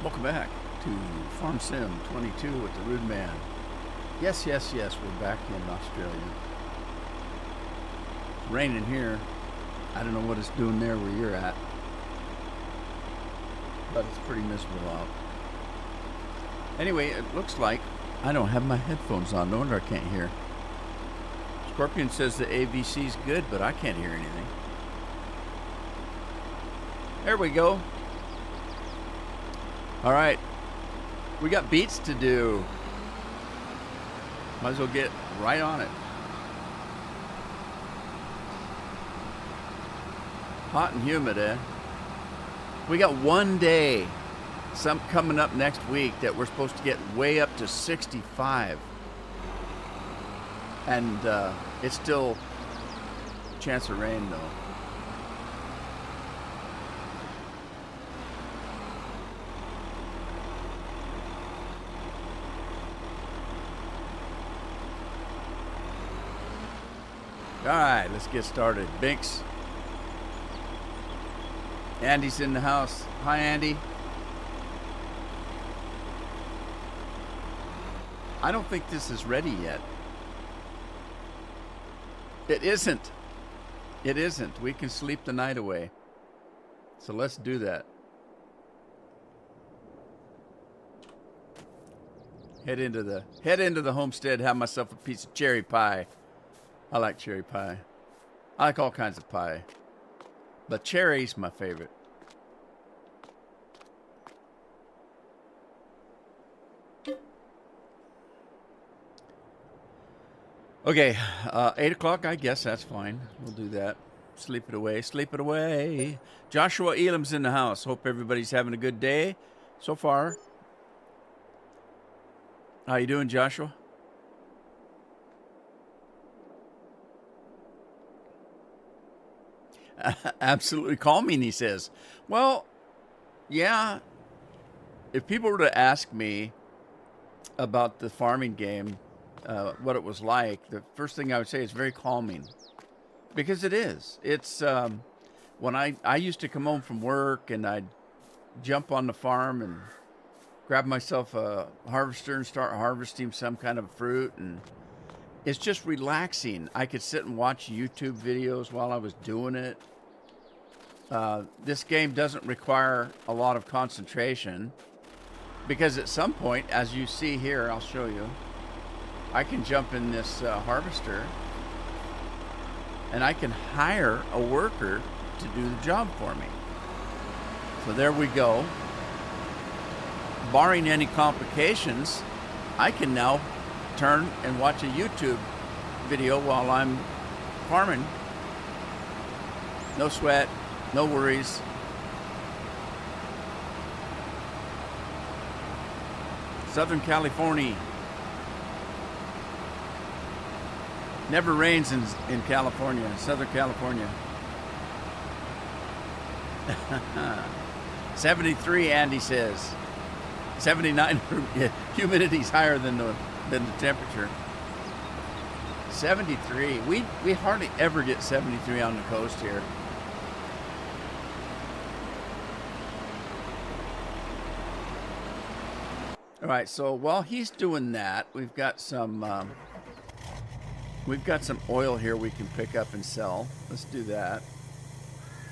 Welcome back to Farm Sim 22 with the Rude Man. Yes, we're back in Australia. It's raining here. I don't know what it's doing there where you're at, but it's pretty miserable out. Anyway, it looks like I don't have my headphones on. No wonder I can't hear. Scorpion says the AVC's good, but I can't hear anything. There we go. All right, we got beats to do. Might as well get right on it. Hot and humid, eh? We got one day, some coming up next week, that we're supposed to get way up to 65. And it's still a chance of rain, though. All right, let's get started. Binks. Andy's in the house. Hi, Andy. I don't think this is ready yet. It isn't. It isn't. We can sleep the night away. So let's do that. Head into the homestead, have myself a piece of cherry pie. I like cherry pie. I like all kinds of pie, but cherry's my favorite. Okay, 8 o'clock, I guess that's fine. We'll do that. Sleep it away, sleep it away. Joshua Elam's in the house. Hope everybody's having a good day so far. How you doing, Joshua? Absolutely calming, he says. Well, yeah, if people were to ask me about the farming game, what it was like, the first thing I would say is very calming. Because it is. It's when I used to come home from work and I'd jump on the farm and grab myself a harvester and start harvesting some kind of fruit, and it's just relaxing. I could sit and watch YouTube videos while I was doing it. This game doesn't require a lot of concentration because at some point, as you see here, I'll show you, I can jump in this harvester and I can hire a worker to do the job for me. So there we go. Barring any complications, I can now turn and watch a YouTube video while I'm farming. No sweat, no worries. Southern California. Never rains in California, Southern California. 73, Andy says. 79, humidity's higher than the temperature. 73. We hardly ever get 73 on the coast here. All right, so while he's doing that, we've got some oil here we can pick up and sell. Let's do that.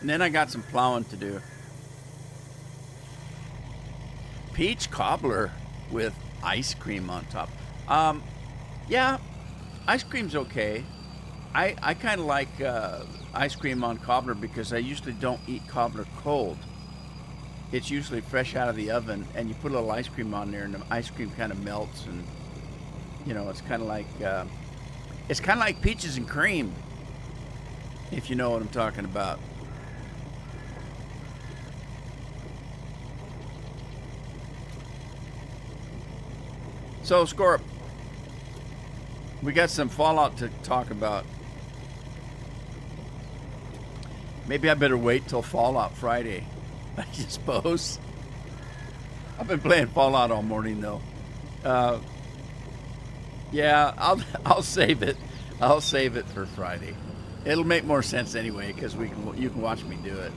And then I got some plowing to do. Peach cobbler with ice cream on top. Yeah, ice cream's okay. I kind of like ice cream on cobbler because I usually don't eat cobbler cold. It's usually fresh out of the oven, and you put a little ice cream on there, and the ice cream kind of melts, and you know, it's kind of like peaches and cream, if you know what I'm talking about. So, Scorp, we got some Fallout to talk about. Maybe I better wait till Fallout Friday, I suppose. I've been playing Fallout all morning, though. Yeah, I'll save it. I'll save it for Friday. It'll make more sense anyway, because you can watch me do it.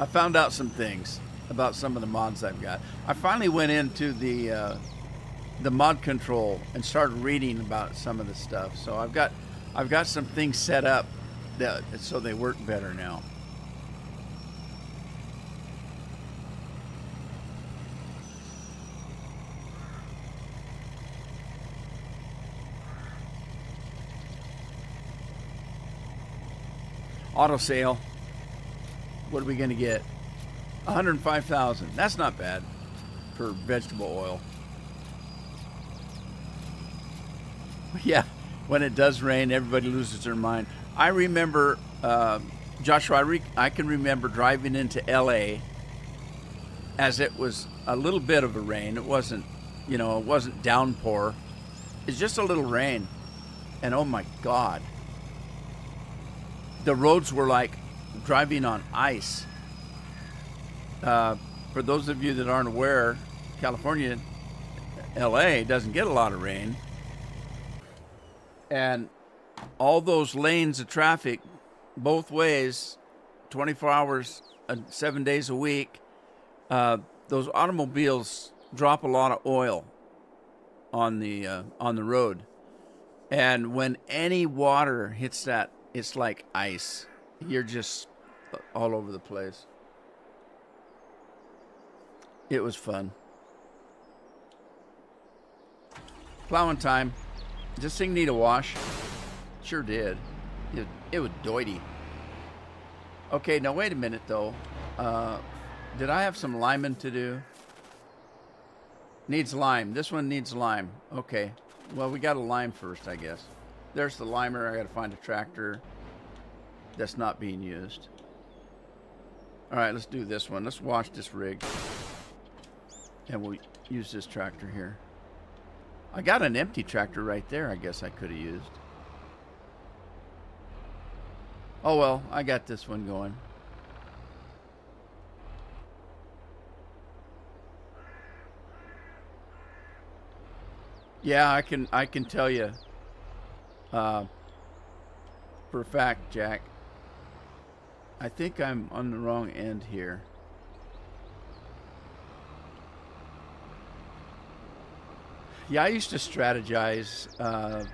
I found out some things about some of the mods I've got. I finally went into the mod control and started reading about some of the stuff. So I've got some things set up that so they work better now. Auto sale. What are we going to get? 105,000. That's not bad for vegetable oil. Yeah, when it does rain, everybody loses their mind. I remember, Joshua, I can remember driving into LA as it was a little bit of a rain. It wasn't, it wasn't downpour. It's just a little rain. And oh my God, the roads were like driving on ice. For those of you that aren't aware, California, LA doesn't get a lot of rain. And all those lanes of traffic, both ways, 24 hours, 7 days a week, those automobiles drop a lot of oil on the road. And when any water hits that, it's like ice. You're just all over the place. It was fun. Plowing time. Does this thing need a wash? Sure did. It was doity. Okay, now wait a minute though. Did I have some liming to do? Needs lime. This one needs lime. Okay. Well, we got to lime first, I guess. There's the limer. I got to find a tractor that's not being used. All right, let's do this one. Let's wash this rig. And we'll use this tractor here. I got an empty tractor right there I guess I could have used. Oh well, I got this one going. Yeah, I can tell you for a fact, Jack. I think I'm on the wrong end here. Yeah, I used to strategize.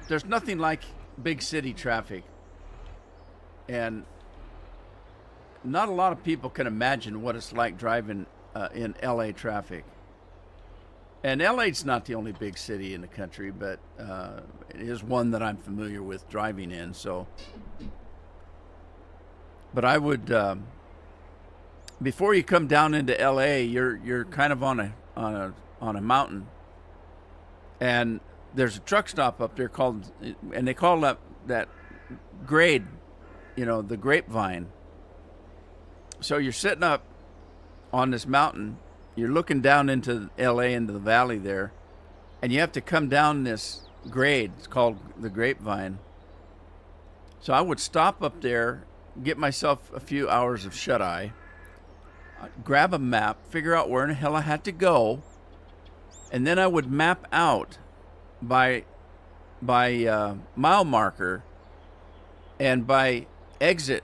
There's nothing like big city traffic. And not a lot of people can imagine what it's like driving in LA traffic. And LA's not the only big city in the country, but it is one that I'm familiar with driving in. So, but I would, before you come down into LA, you're kind of on a mountain. And there's a truck stop up there called, and they call that grade, the grapevine. So you're sitting up on this mountain, you're looking down into LA, into the valley there, and you have to come down this grade. It's called the grapevine. So I would stop up there, get myself a few hours of shut-eye, grab a map, figure out where in the hell I had to go, and then I would map out by mile marker and by exit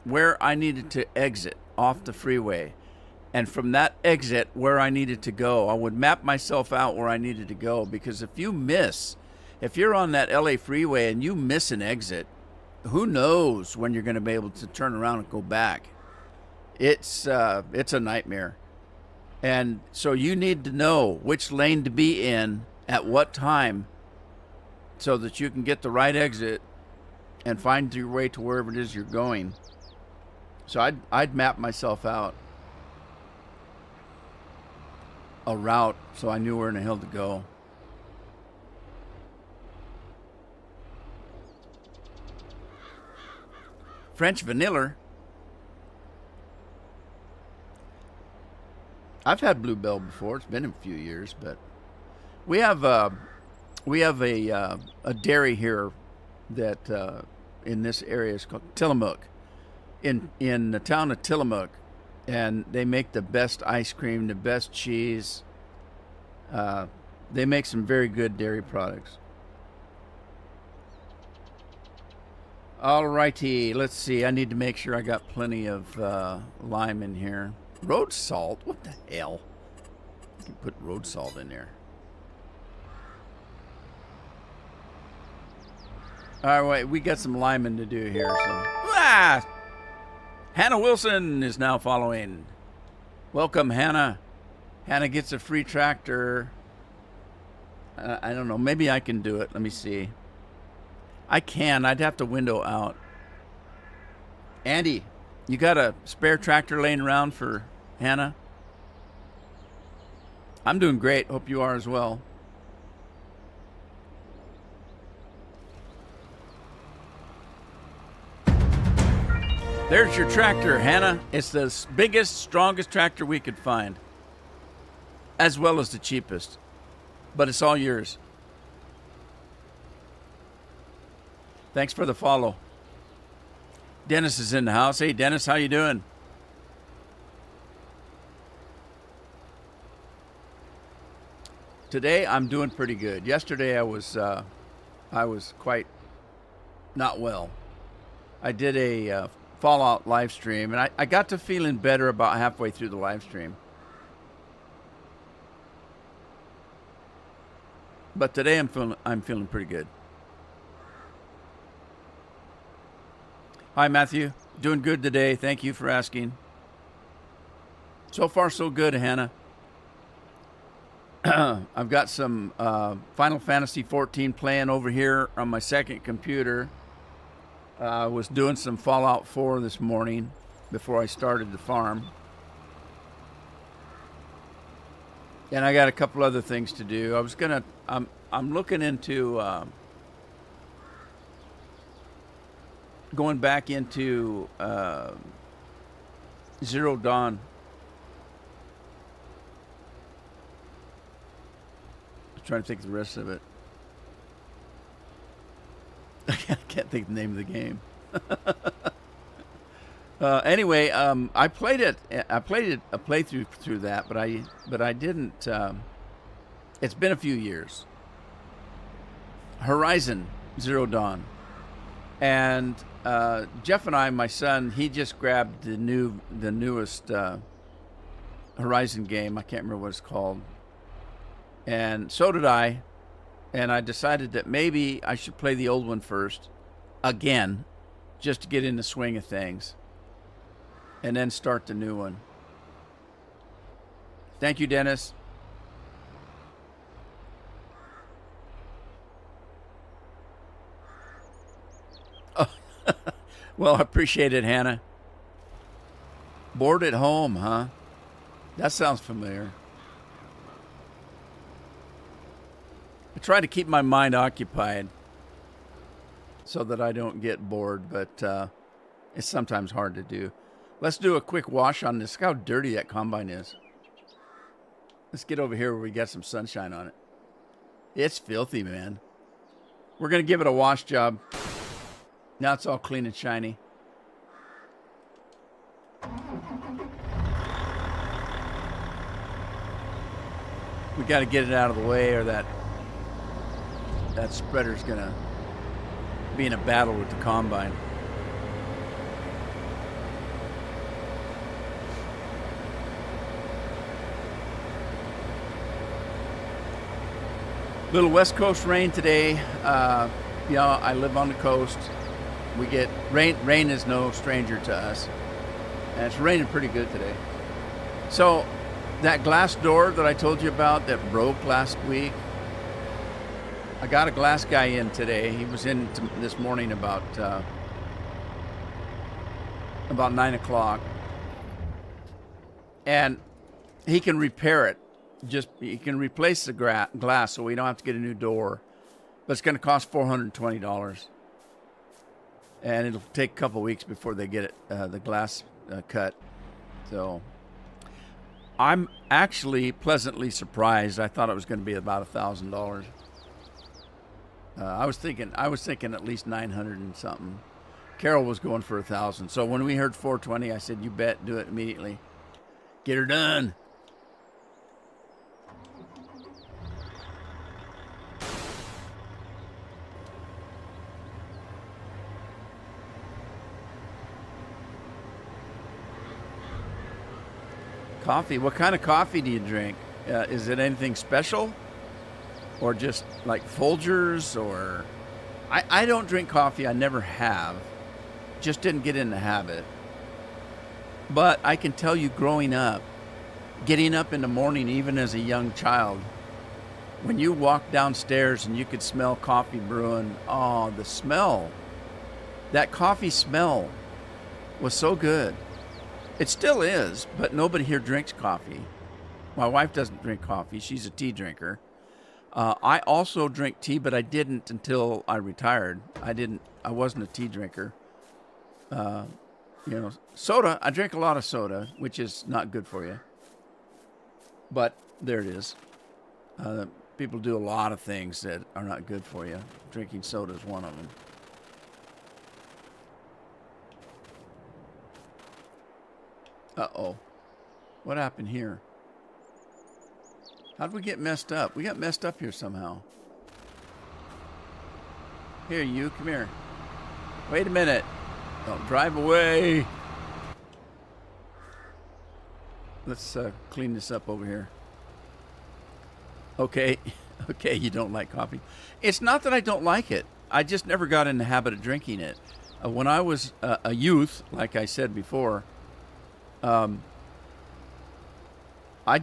where I needed to exit off the freeway. And from that exit where I needed to go, I would map myself out where I needed to go. Because if you're on that LA freeway and you miss an exit, who knows when you're going to be able to turn around and go back. It's a nightmare. And so you need to know which lane to be in at what time so that you can get the right exit and find your way to wherever it is you're going. So I'd map myself out a route so I knew where in the hell to go. French vanilla. I've had Bluebell before. It's been a few years, but we have a dairy here that in this area is called Tillamook, in the town of Tillamook, and they make the best ice cream, the best cheese. They make some very good dairy products. All righty. Let's see. I need to make sure I got plenty of lime in here. Road salt? What the hell? I can put road salt in there. All right, we got some liming to do here. So, Hannah Wilson is now following. Welcome, Hannah. Hannah gets a free tractor. I don't know. Maybe I can do it. Let me see. I can. I'd have to window out. Andy, you got a spare tractor laying around for Hannah? I'm doing great. Hope you are as well. There's your tractor, Hannah. It's the biggest, strongest tractor we could find, as well as the cheapest. But it's all yours. Thanks for the follow. Dennis is in the house. Hey, Dennis, how you doing? Today, I'm doing pretty good. Yesterday, I was quite not well. I did a Fallout live stream, and I got to feeling better about halfway through the live stream. But today I'm feeling pretty good. Hi, Matthew. Doing good today. Thank you for asking. So far, so good, Hannah. I've got some Final Fantasy 14 playing over here on my second computer. I was doing some Fallout 4 this morning before I started the farm. And I got a couple other things to do. I'm looking into going back into Zero Dawn. I'm trying to think of the rest of it. I can't think of the name of the game. Anyway, I played it. I played a playthrough through that, but I didn't. It's been a few years. Horizon Zero Dawn, and Jeff and I, my son, he just grabbed the newest Horizon game. I can't remember what it's called, and so did I. And I decided that maybe I should play the old one first, again, just to get in the swing of things, and then start the new one. Thank you, Dennis. Oh, well, I appreciate it, Hannah. Bored at home, huh? That sounds familiar. I try to keep my mind occupied so that I don't get bored, but it's sometimes hard to do. Let's do a quick wash on this. Look how dirty that combine is. Let's get over here where we got some sunshine on it. It's filthy, man. We're going to give it a wash job. Now it's all clean and shiny. We got to get it out of the way, or that spreader's going to be in a battle with the combine. Little West Coast rain today. I live on the coast. We get rain. Rain is no stranger to us, and it's raining pretty good today. So that glass door that I told you about that broke last week, I got a glass guy in today. He was in this morning about 9 o'clock, and he can repair it. He can replace the glass, so we don't have to get a new door. But it's going to cost $420, and it'll take a couple weeks before they get it the glass cut. So I'm actually pleasantly surprised. I thought it was going to be about $1,000. I was thinking at least 900 and something. Carol was going for 1,000. So when we heard 420, I said, "You bet, do it immediately. Get her done." Coffee. What kind of coffee do you drink? Is it anything special? Or just like Folgers? Or I don't drink coffee. I never have. Just didn't get in the habit. But I can tell you growing up, getting up in the morning, even as a young child, when you walked downstairs and you could smell coffee brewing, oh, the smell, that coffee smell was so good. It still is, but nobody here drinks coffee. My wife doesn't drink coffee. She's a tea drinker. I also drink tea, but I didn't until I retired. I wasn't a tea drinker. Soda, I drink a lot of soda, which is not good for you. But there it is. People do a lot of things that are not good for you. Drinking soda is one of them. Uh-oh. What happened here? How'd we get messed up? We got messed up here somehow. Here, you, come here. Wait a minute. Don't drive away. Let's clean this up over here. Okay. Okay, you don't like coffee. It's not that I don't like it. I just never got in the habit of drinking it. When I was a youth, like I said before, I'd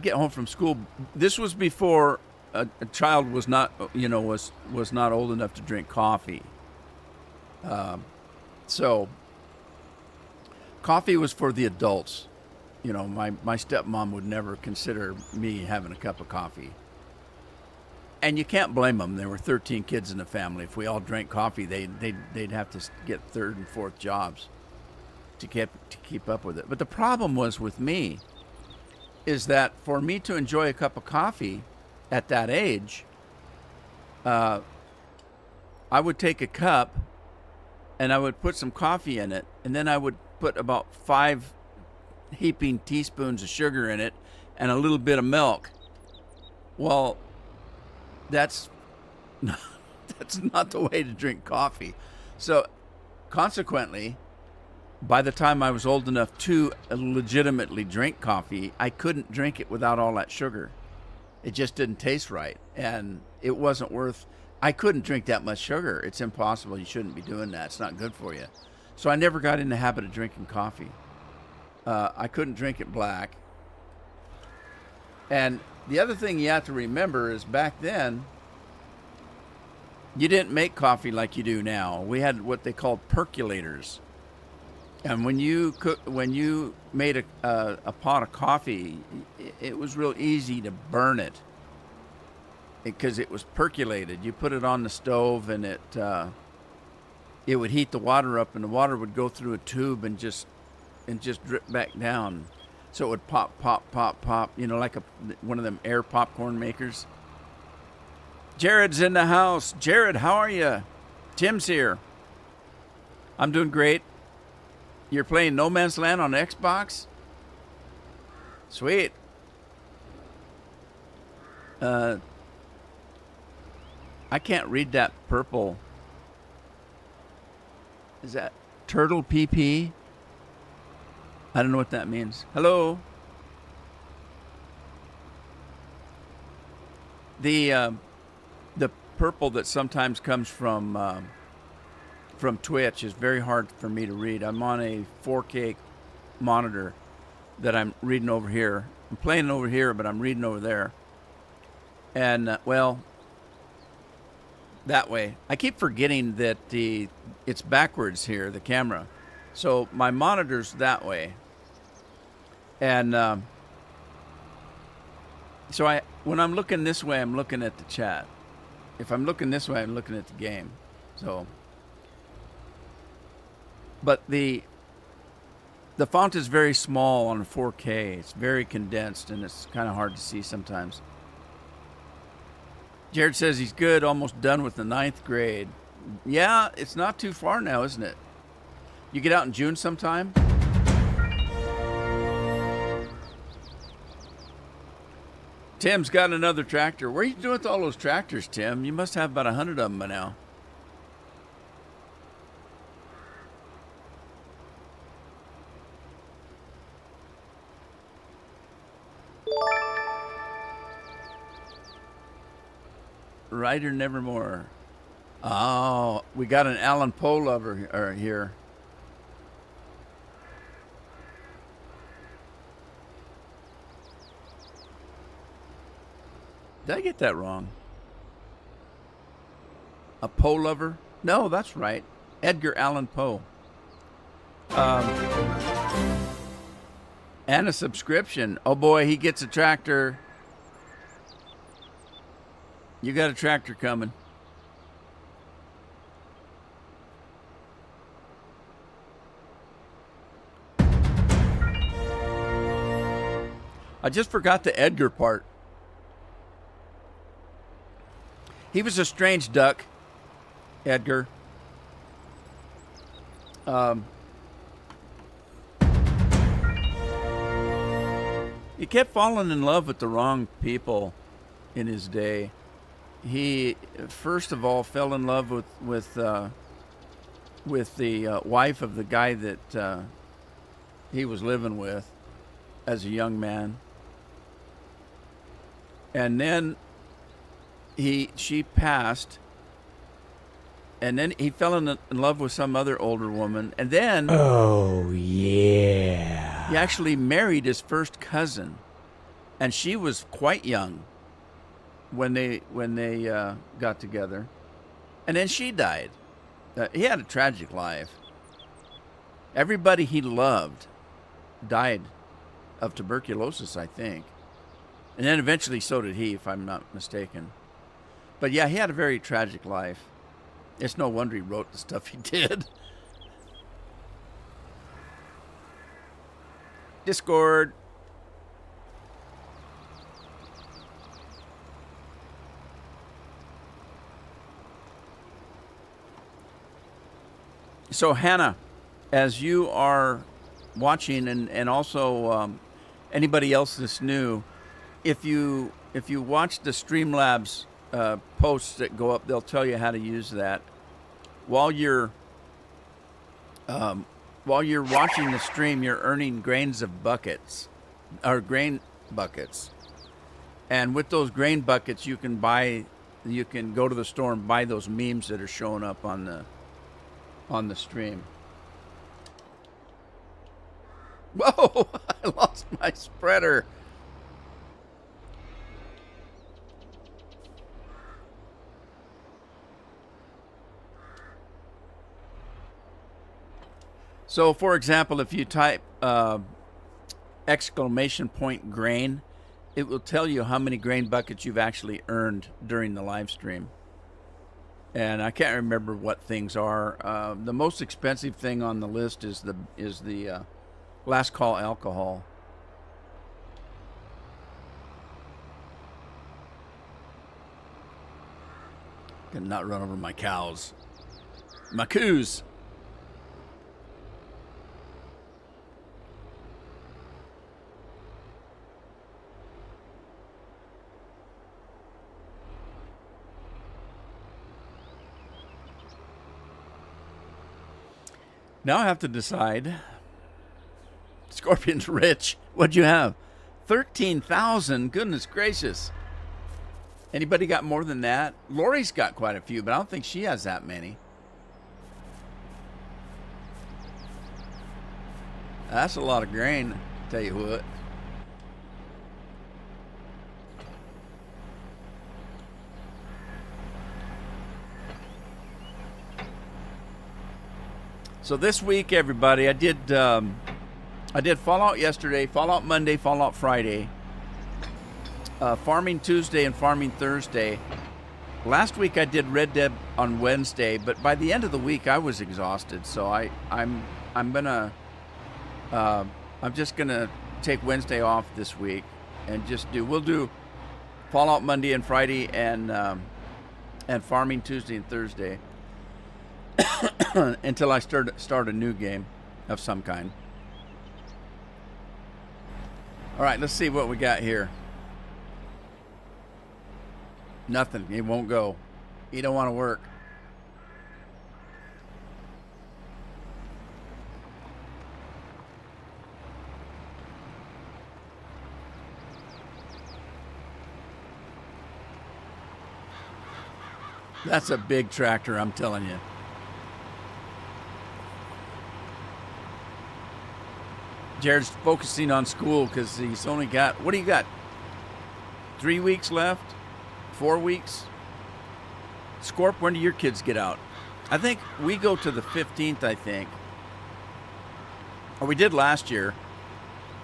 get home from school. This was before a child was not, was not old enough to drink coffee. So coffee was for the adults. My stepmom would never consider me having a cup of coffee. And you can't blame them. There were 13 kids in the family. If we all drank coffee, they'd have to get third and fourth jobs to keep up with it. But the problem was with me is that for me to enjoy a cup of coffee at that age, I would take a cup and I would put some coffee in it, and then I would put about 5 heaping teaspoons of sugar in it and a little bit of milk. Well, that's not the way to drink coffee. So consequently, by the time I was old enough to legitimately drink coffee, I couldn't drink it without all that sugar. It just didn't taste right. And it wasn't worth, I couldn't drink that much sugar. It's impossible. You shouldn't be doing that. It's not good for you. So I never got in the habit of drinking coffee. I couldn't drink it black. And the other thing you have to remember is back then, you didn't make coffee like you do now. We had what they called percolators. And when you made a pot of coffee, it was real easy to burn it because it was percolated. You put it on the stove, and it would heat the water up, and the water would go through a tube and just drip back down. So it would pop, pop, pop, pop. Like one of them air popcorn makers. Jared's in the house. Jared, how are you? Tim's here. I'm doing great. You're playing No Man's Land on Xbox? Sweet. I can't read that purple. Is that Turtle PP? I don't know what that means. Hello? The purple that sometimes comes from Twitch is very hard for me to read. I'm on a 4K monitor that I'm reading over here. I'm playing over here, but I'm reading over there. And, that way. I keep forgetting that it's backwards here, the camera. So my monitor's that way. And so when I'm looking this way, I'm looking at the chat. If I'm looking this way, I'm looking at the game. So, but the font is very small on 4K. It's very condensed, and it's kind of hard to see sometimes. Jared says he's good, almost done with the 9th grade. Yeah, it's not too far now, isn't it? You get out in June sometime? Tim's got another tractor. What are you doing with all those tractors, Tim? You must have about 100 of them by now. Ryder Nevermore. Oh, we got an Alan Poe lover here. Did I get that wrong? A Poe lover? No, that's right. Edgar Allan Poe. And a subscription. Oh boy, he gets a tractor. You got a tractor coming. I just forgot the Edgar part. He was a strange duck, Edgar. He kept falling in love with the wrong people in his day. He first of all fell in love with the wife of the guy that he was living with as a young man, and then she passed, and then he fell in love with some other older woman, and then oh yeah, he actually married his first cousin, and she was quite young when they got together, and then she died. He had a tragic life. Everybody he loved died of tuberculosis, I think, and then eventually so did he, if I'm not mistaken. But yeah, he had a very tragic life. It's no wonder he wrote the stuff he did. Discord. So Hannah, as you are watching, and also anybody else that's new, if you watch the Streamlabs posts that go up, they'll tell you how to use that. While you're watching the stream, you're earning grain buckets, and with those grain buckets, you can go to the store and buy those memes that are showing up on the stream. Whoa! I lost my spreader. So, for example, if you type exclamation point grain, it will tell you how many grain buckets you've actually earned during the live stream. And I can't remember what things are. The most expensive thing on the list is the last call alcohol. Gonna not run over my cows. My coos. Now I have to decide. Scorpion's rich. What'd you have? 13,000. Goodness gracious. Anybody got more than that? Lori's got quite a few, but I don't think she has that many. That's a lot of grain, tell you what. So this week, everybody, I did Fallout yesterday, Fallout Monday, Fallout Friday, Farming Tuesday, and Farming Thursday. Last week I did Red Dead on Wednesday, but by the end of the week I was exhausted. So I'm just gonna take Wednesday off this week and we'll do Fallout Monday and Friday and Farming Tuesday and Thursday. Until I start a new game of some kind. All right, let's see what we got here. Nothing. It won't go. You don't want to work. That's a big tractor, I'm telling you. Jared's focusing on school because he's only got, what do you got? 3 weeks left? 4 weeks? Scorp, when do your kids get out? I think we go to the 15th, I think. Or we did last year.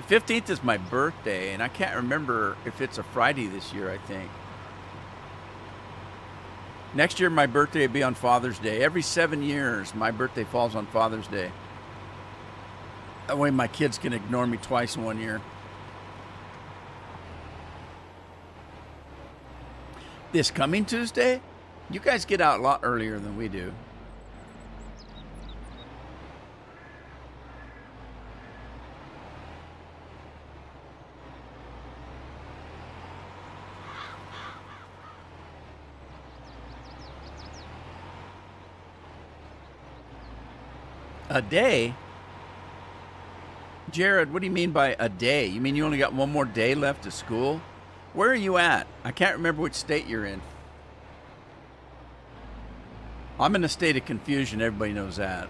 The 15th is my birthday, and I can't remember if it's a Friday this year, I think. Next year, my birthday will be on Father's Day. Every 7 years, my birthday falls on Father's Day. That way my kids can ignore me twice in 1 year. This coming Tuesday, you guys get out a lot earlier than we do. A day? Jared, what do you mean by a day? You mean you only got one more day left of school? Where are you at? I can't remember which state you're in. I'm in a state of confusion. Everybody knows that.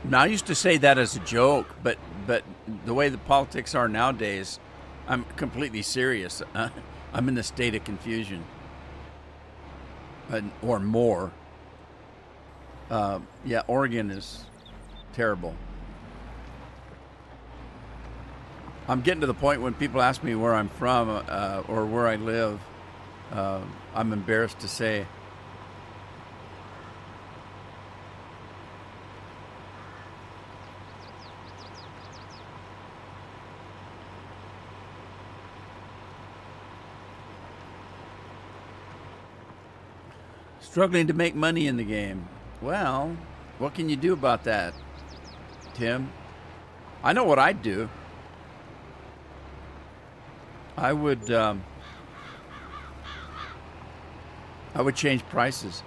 Now, I used to say that as a joke, but the way the politics are nowadays, I'm completely serious. I'm in a state of confusion. Or more. Yeah, Oregon is terrible. I'm getting to the point when people ask me where I'm from or where I live, I'm embarrassed to say. Struggling to make money in the game. Well, what can you do about that, Tim? I know what I'd do. I would change prices.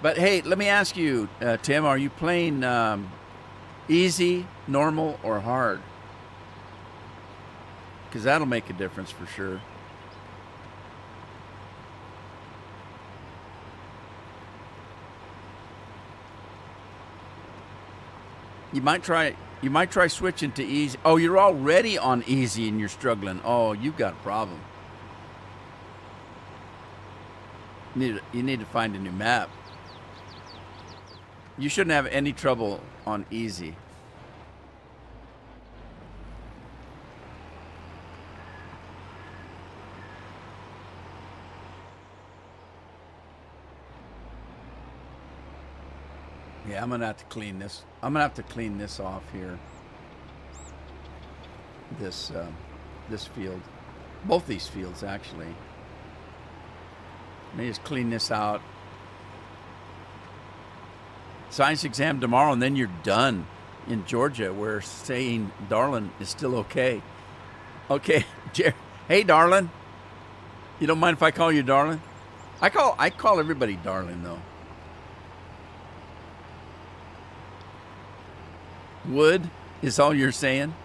But hey, let me ask you, Tim, are you playing easy, normal, or hard? Because that'll make a difference for sure. You might try switching to easy. Oh, you're already on easy and you're struggling. Oh, you've got a problem. You need to find a new map. You shouldn't have any trouble on easy. Yeah, I'm gonna have to clean this. I'm gonna have to clean this off here. This field, both these fields actually. Let me just clean this out. Science exam tomorrow, and then you're done in Georgia, where saying "darling" is still okay. Okay, hey, darling. You don't mind if I call you darling? I call everybody darling though. Wood is all you're saying?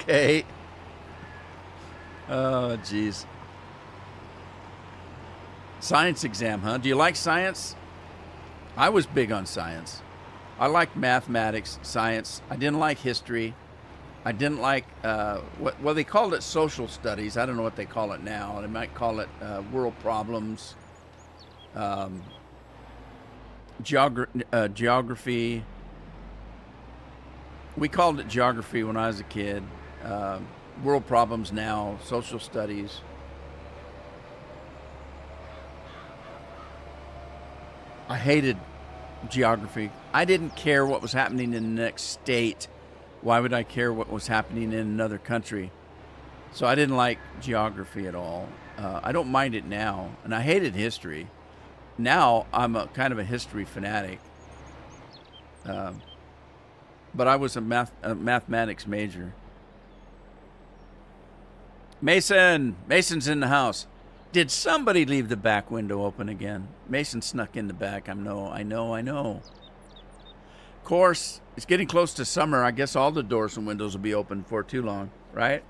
Okay. Oh, geez. Science exam, huh? Do you like science? I was big on science. I liked mathematics, science. I didn't like history. I didn't like, well, they called it social studies. I don't know what they call it now. They might call it world problems. Geography. We called it geography when I was a kid. World problems now, social studies. I hated geography. I didn't care what was happening in the next state. Why would I care what was happening in another country? So I didn't like geography at all. I don't mind it now, and I hated history. Now I'm a kind of a history fanatic, but I was a mathematics major. Mason's in the house. Did somebody leave the back window open again? Mason snuck in the back. I know. Of course, it's getting close to summer. I guess all the doors and windows will be open for too long, right?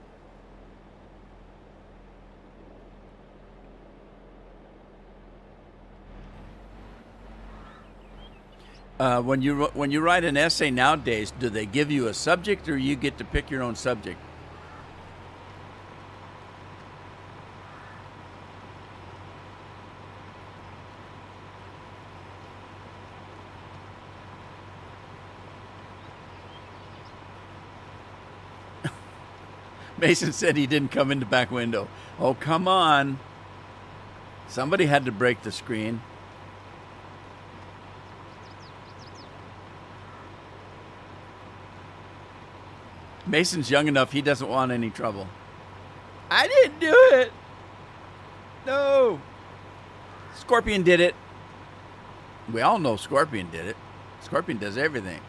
When you write an essay nowadays, do they give you a subject or you get to pick your own subject? Mason said he didn't come in the back window. Oh, come on. Somebody had to break the screen. Mason's young enough, he doesn't want any trouble. I didn't do it. No. Scorpion did it. We all know Scorpion did it. Scorpion does everything.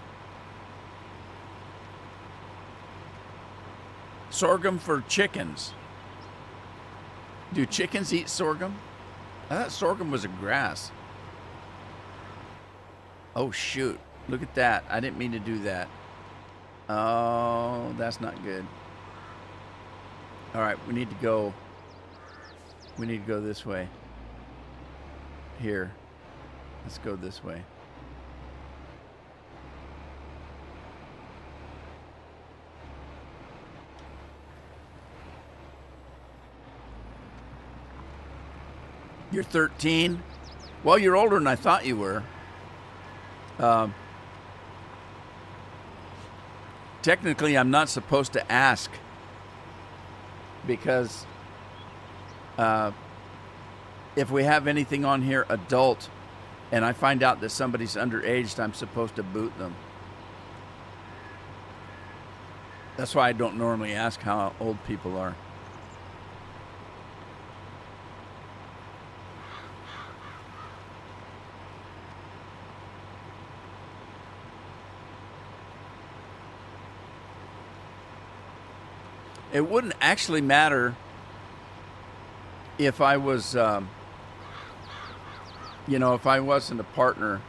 Sorghum for chickens. Do chickens eat sorghum? I thought sorghum was a grass. Oh, shoot. Look at that. I didn't mean to do that. Oh, that's not good. All right, we need to go. We need to go this way. Here. Let's go this way. You're 13? Well, you're older than I thought you were. Technically, I'm not supposed to ask because if we have anything on here adult and I find out that somebody's underage, I'm supposed to boot them. That's why I don't normally ask how old people are. It wouldn't actually matter if I was, if I wasn't a partner,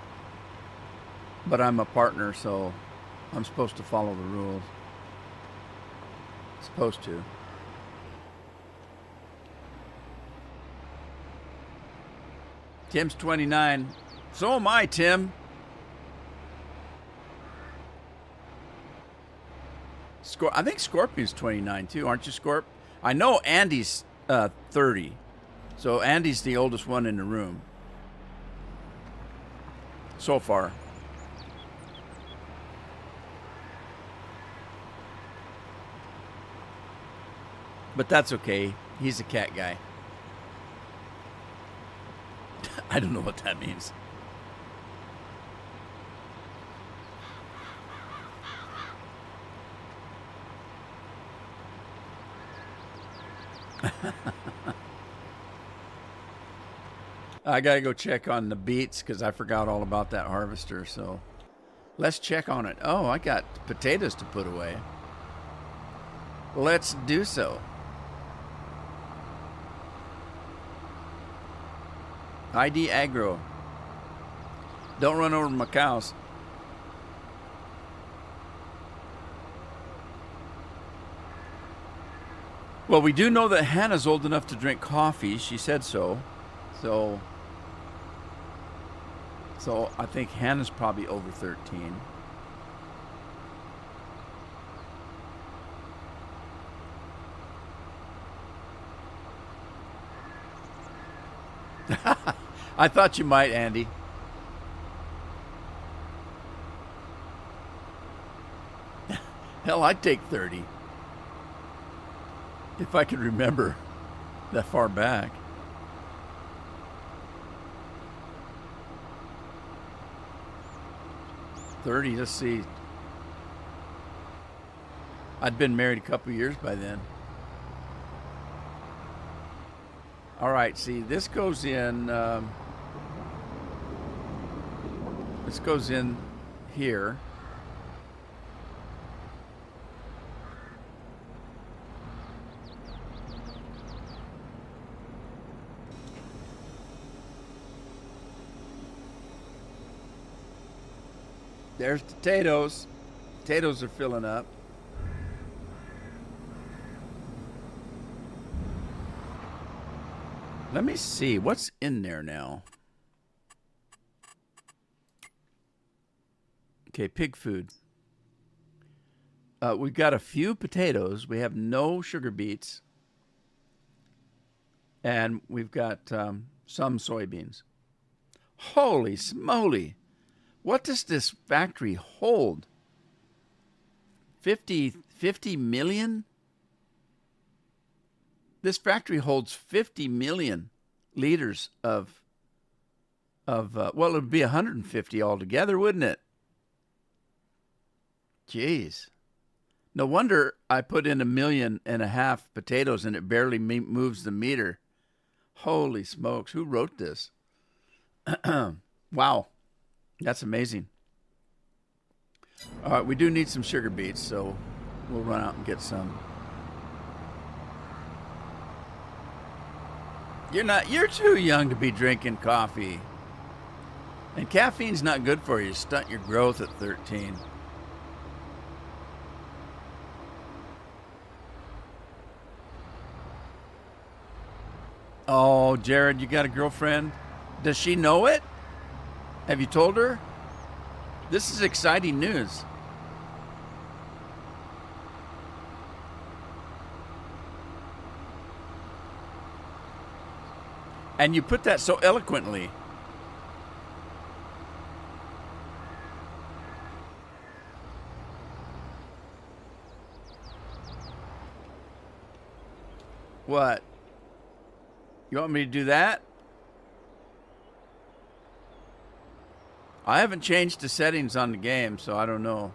but I'm a partner, so I'm supposed to follow the rules. Supposed to. Tim's 29. So am I, Tim. I think Scorpion's 29 too, aren't you, Scorp? I know Andy's 30. So Andy's the oldest one in the room. So far. But that's okay. He's a cat guy. I don't know what that means. I gotta go check on the beets because I forgot all about that harvester. So let's check on it. Oh, I got potatoes to put away. Let's do so. ID Agro. Don't run over my cows. Well, we do know that Hannah's old enough to drink coffee. She said so. So I think Hannah's probably over 13. I thought you might, Andy. Hell, I'd take 30. If I could remember that far back. Let's see. I'd been married a couple years by then. All right, see, this goes in. This goes in here. There's potatoes. Potatoes are filling up. Let me see what's in there now. Okay, pig food. We've got a few potatoes. We have no sugar beets. And we've got some soybeans. Holy smoly. What does this factory hold? 50 million? This factory holds 50 million liters of well, it would be 150 altogether, wouldn't it? Jeez. No wonder I put in 1.5 million potatoes and it barely moves the meter. Holy smokes, who wrote this? Wow, that's amazing. All right, we do need some sugar beets, so we'll run out and get some. You're too young to be drinking coffee. And caffeine's not good for you. Stunt your growth at 13. Oh, Jared, you got a girlfriend? Does she know it? Have you told her? This is exciting news. And you put that so eloquently. What? You want me to do that? I haven't changed the settings on the game, so I don't know.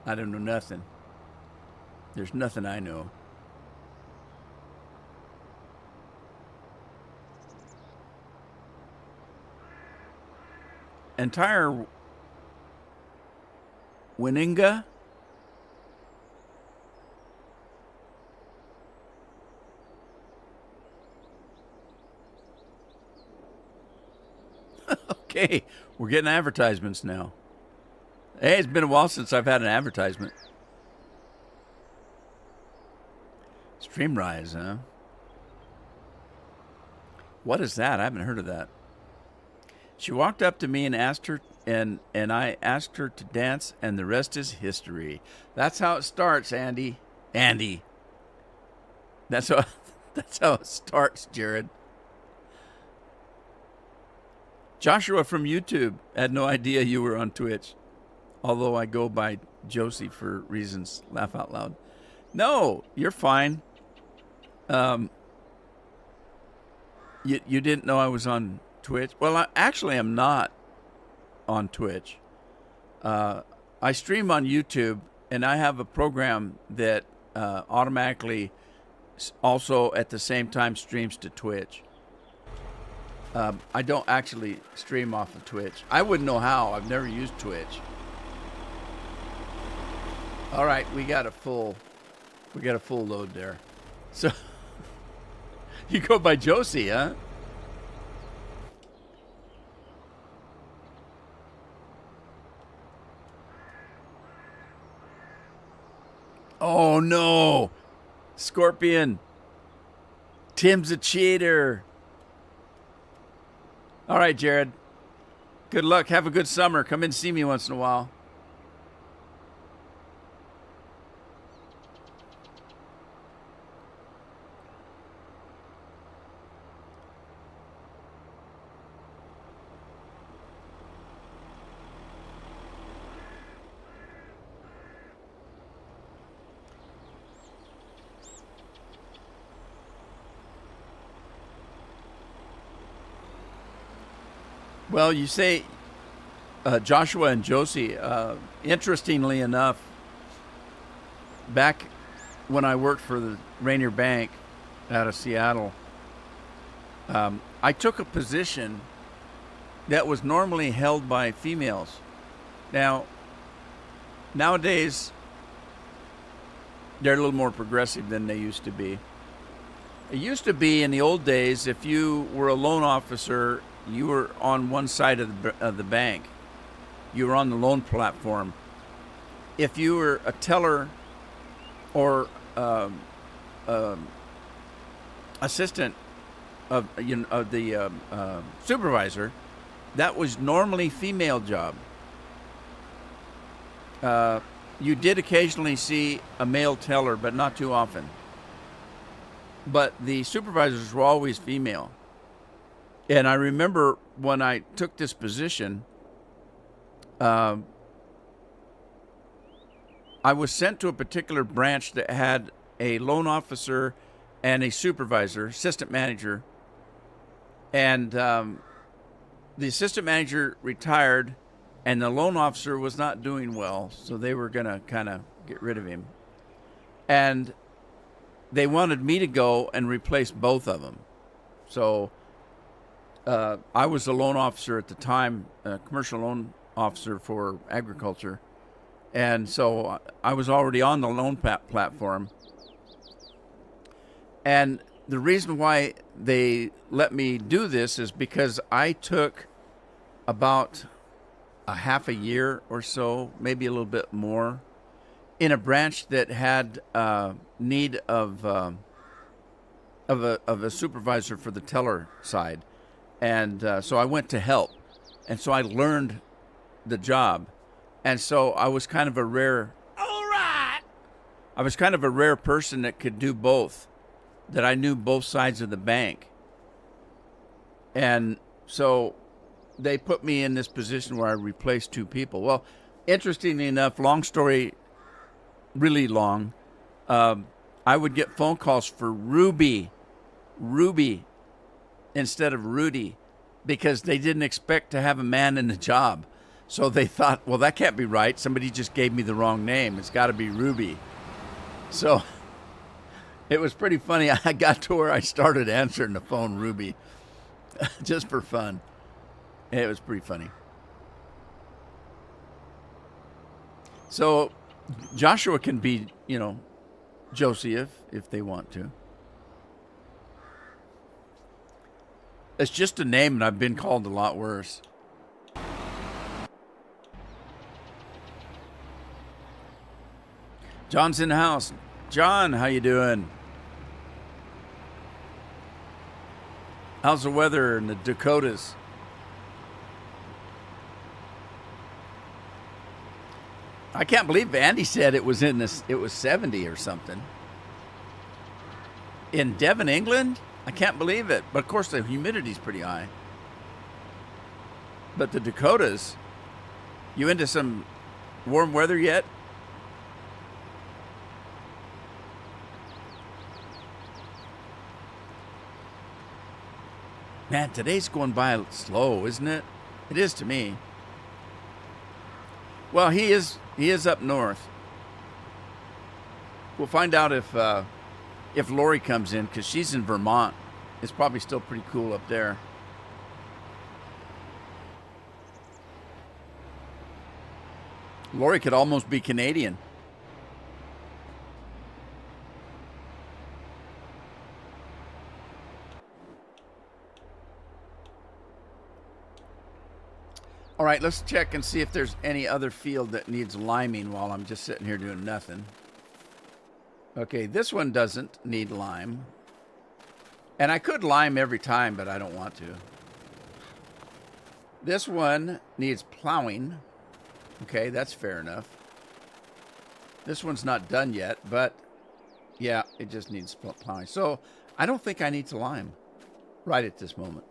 I don't know nothing. There's nothing I know. Entire Wininga? Okay, we're getting advertisements now. Hey, it's been a while since I've had an advertisement. Streamrise, huh? What is that? I haven't heard of that. She walked up to me and asked her, and I asked her to dance, and the rest is history. That's how it starts, Andy. Andy. That's how it starts, Jared. Joshua from YouTube had no idea you were on Twitch. Although I go by Josie for reasons. Laugh out loud. No, you're fine. You didn't know I was on Twitch? Well, I actually am not on Twitch. I stream on YouTube, and I have a program that automatically also at the same time streams to Twitch. I don't actually stream off of Twitch. I wouldn't know how. I've never used Twitch. All right, we got a full load there. So you go by Josie, huh? Oh no, Scorpion. Tim's a cheater. All right, Jared. Good luck. Have a good summer. Come in and see me once in a while. Well, you say Joshua and Josie. Interestingly enough, back when I worked for the Rainier Bank out of Seattle, I took a position that was normally held by females. Nowadays, they're a little more progressive than they used to be. It used to be in the old days, if you were a loan officer, you were on one side of the bank. You were on the loan platform. If you were a teller or assistant of the supervisor, that was normally female job. You did occasionally see a male teller, but not too often. But the supervisors were always female. And I remember when I took this position, I was sent to a particular branch that had a loan officer and a supervisor, assistant manager. And the assistant manager retired, and the loan officer was not doing well, so they were going to kind of get rid of him. And they wanted me to go and replace both of them. So I was the loan officer at the time, commercial loan officer for agriculture. And so I was already on the loan platform. And the reason why they let me do this is because I took about a half a year or so, maybe a little bit more, in a branch that had need of a supervisor for the teller side. And so I went to help. And so I learned the job. And so I was kind of a rare... All right! I was kind of a rare person that could do both, that I knew both sides of the bank. And so they put me in this position where I replaced two people. Well, interestingly enough, long story, really long, I would get phone calls for Ruby, instead of Rudy, because they didn't expect to have a man in the job. So they thought, well, that can't be right. Somebody just gave me the wrong name. It's got to be Ruby. So it was pretty funny. I got to where I started answering the phone Ruby just for fun. It was pretty funny. So Joshua can be, Josie if they want to. It's just a name, and I've been called a lot worse. John's in the house. John, how you doing? How's the weather in the Dakotas? I can't believe Andy said it was it was 70 or something. In Devon, England? I can't believe it. But of course the humidity's pretty high. But the Dakotas, you into some warm weather yet? Man, today's going by slow, isn't it? It is to me. Well, he is up north. We'll find out if Lori comes in, because she's in Vermont. It's probably still pretty cool up there. Lori could almost be Canadian. All right, let's check and see if there's any other field that needs liming while I'm just sitting here doing nothing. Okay, this one doesn't need lime. And I could lime every time, but I don't want to. This one needs plowing. Okay, that's fair enough. This one's not done yet, but yeah, it just needs plowing. So I don't think I need to lime right at this moment.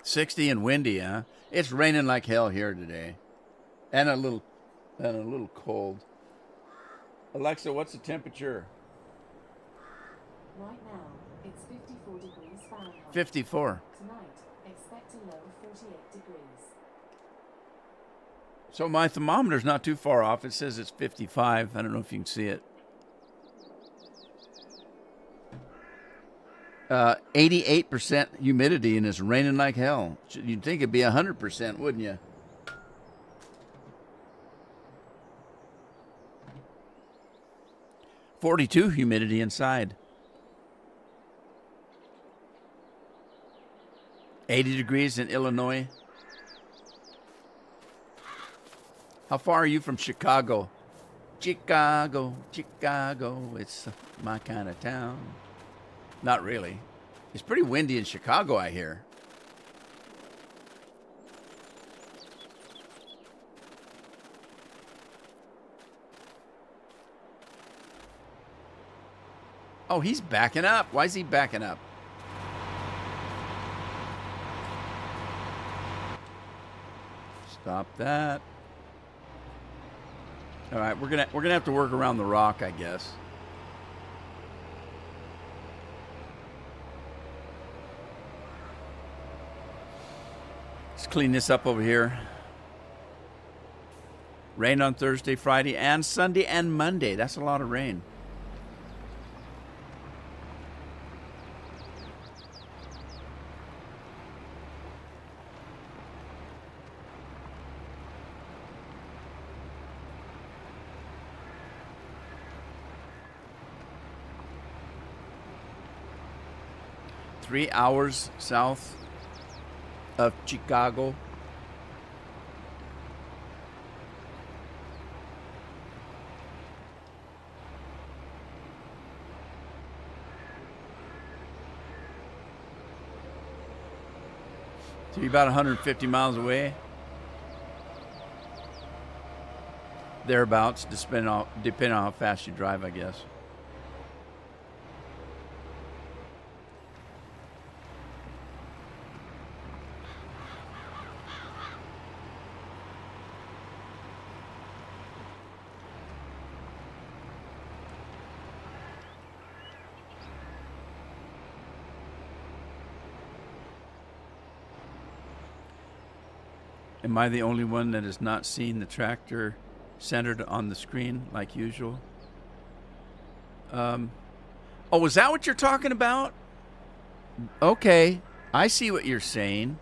$60 and windy, huh? It's raining like hell here today, and a little cold. Alexa, what's the temperature? Right now, it's 54 degrees Fahrenheit. 54. Tonight, expect a low of 48 degrees. So my thermometer's not too far off. It says it's 55. I don't know if you can see it. 88% humidity, and it's raining like hell. You'd think it'd be 100%, wouldn't you? .42 humidity inside. 80 degrees in Illinois. How far are you from Chicago? Chicago, it's my kind of town. Not really. It's pretty windy in Chicago, I hear. Oh, he's backing up. Why is he backing up? Stop that. All right, we're gonna have to work around the rock, I guess. Let's clean this up over here. Rain on Thursday, Friday, and Sunday and Monday. That's a lot of rain. Three hours south of Chicago. So you're about 150 miles away. Thereabouts, depending on how fast you drive, I guess. Am I the only one that has not seen the tractor centered on the screen like usual? Oh, is that what you're talking about? Okay, I see what you're saying.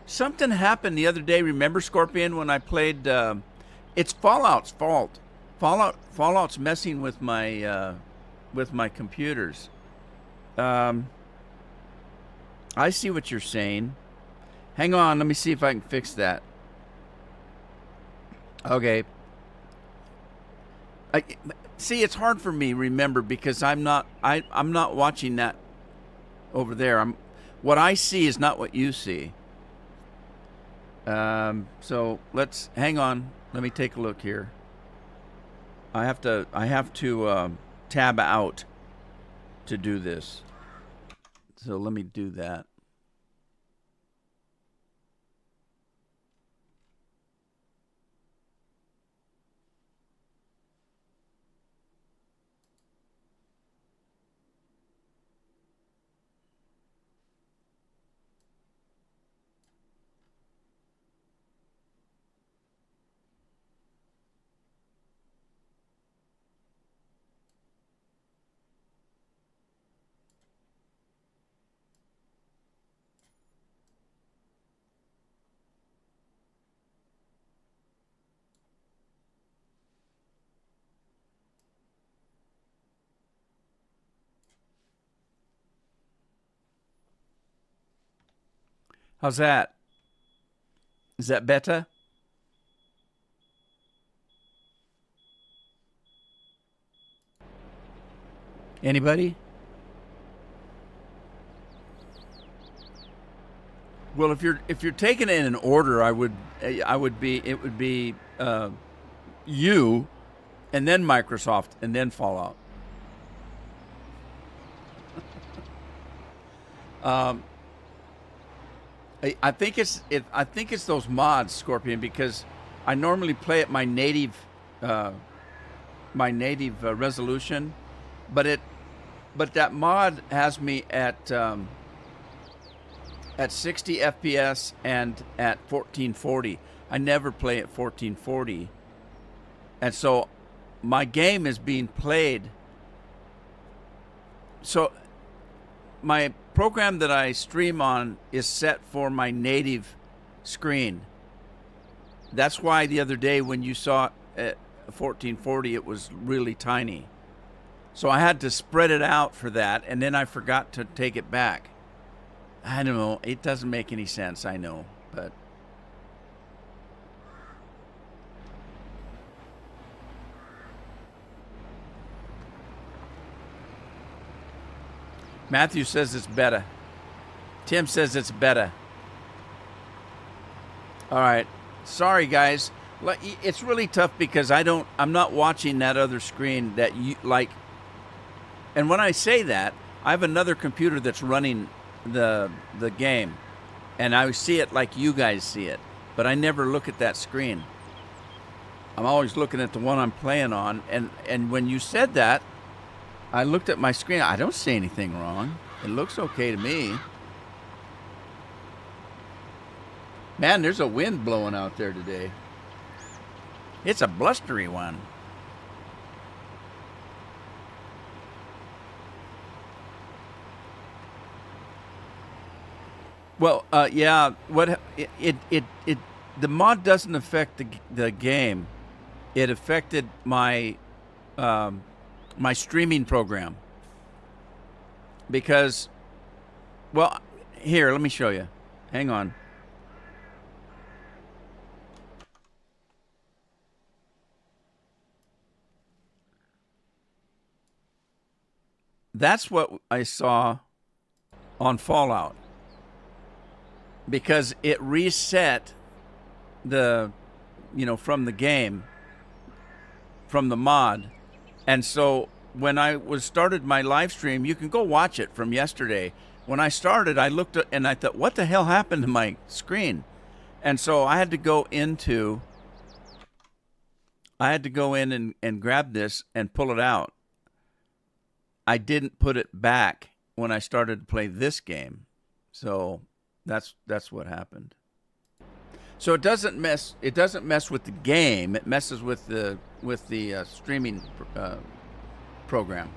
Something happened the other day. Remember, Scorpion, when I played? It's Fallout's fault. Fallout's messing with my computers. I see what you're saying. Hang on, let me see if I can fix that. Okay. See, it's hard for me, remember, because I'm not watching that over there. What I see is not what you see. So let's hang on. Let me take a look here. I have to tab out to do this. So let me do that. How's that? Is that better? Anybody? Well, if you're taking it in order, it would be you, and then Microsoft, and then Fallout. I think it's those mods, Scorpion, because I normally play at my native resolution, but that mod has me at 60 FPS and at 1440. I never play at 1440, and so my game is being played. So my program that I stream on is set for my native screen. That's why the other day when you saw it at 1440, it was really tiny. So I had to spread it out for that, and then I forgot to take it back. I don't know. It doesn't make any sense, I know, but... Matthew says it's better. Tim says it's better. All right. Sorry, guys. It's really tough because I'm not watching that other screen that you like. And when I say that, I have another computer that's running the game, and I see it like you guys see it, but I never look at that screen. I'm always looking at the one I'm playing on, and when you said that, I looked at my screen. I don't see anything wrong. It looks okay to me. Man, there's a wind blowing out there today. It's a blustery one. Well, yeah. What the mod doesn't affect the game. It affected my my streaming program because, well, here, let me show you. Hang on. That's what I saw on Fallout, because it reset the, from the game, from the mod. And so when I started my live stream, you can go watch it from yesterday. When I started, I looked at, and I thought, what the hell happened to my screen? And so I had to go in and grab this and pull it out. I didn't put it back when I started to play this game. So that's what happened. So it doesn't mess with the game. It messes with the streaming program.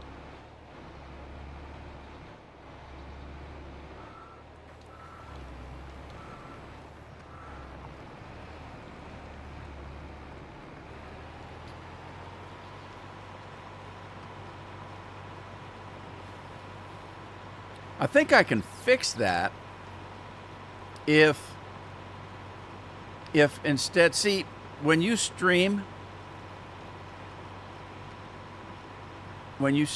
I think I can fix that if instead, see, when you stream, you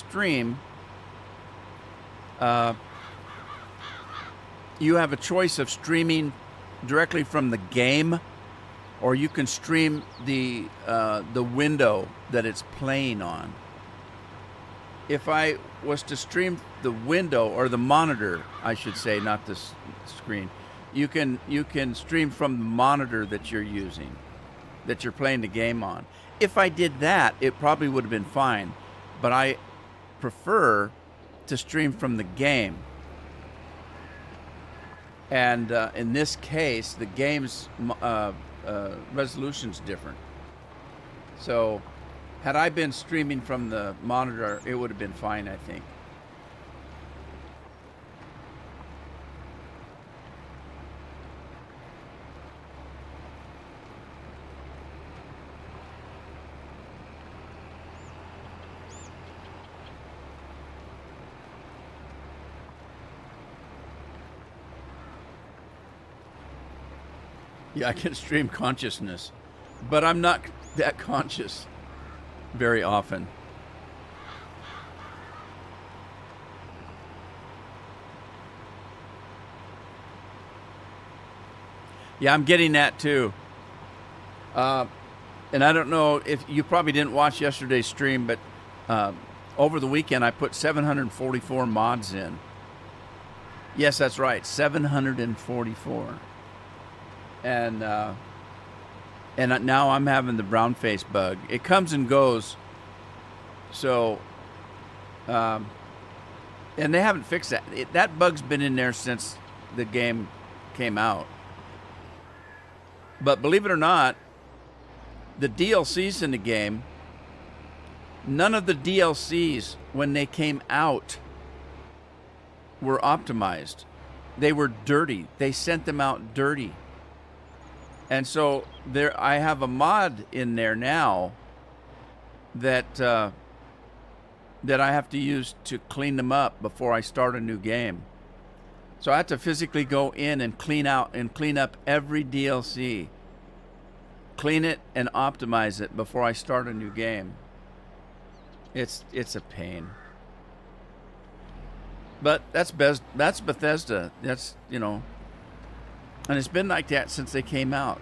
have a choice of streaming directly from the game, or you can stream the window that it's playing on. If I was to stream the window, or the monitor, I should say, not the screen, you can stream from the monitor that you're using, that you're playing the game on. If I did that, it probably would have been fine, but I prefer to stream from the game. And in this case, the game's resolution's different. So had I been streaming from the monitor, it would have been fine, I think. Yeah, I can stream consciousness, but I'm not that conscious very often. Yeah, I'm getting that too. And I don't know if you probably didn't watch yesterday's stream, but over the weekend I put 744 mods in. Yes, that's right, 744. And now I'm having the brown face bug. It comes and goes. So, and they haven't fixed that. That bug's been in there since the game came out. But believe it or not, the DLCs in the game, none of the DLCs when they came out were optimized. They were dirty. They sent them out dirty. And so I have a mod in there now that I have to use to clean them up before I start a new game. So I have to physically go in and clean up every DLC, clean it and optimize it before I start a new game. It's a pain. But that's Bethesda. That's, you know, and it's been like that since they came out.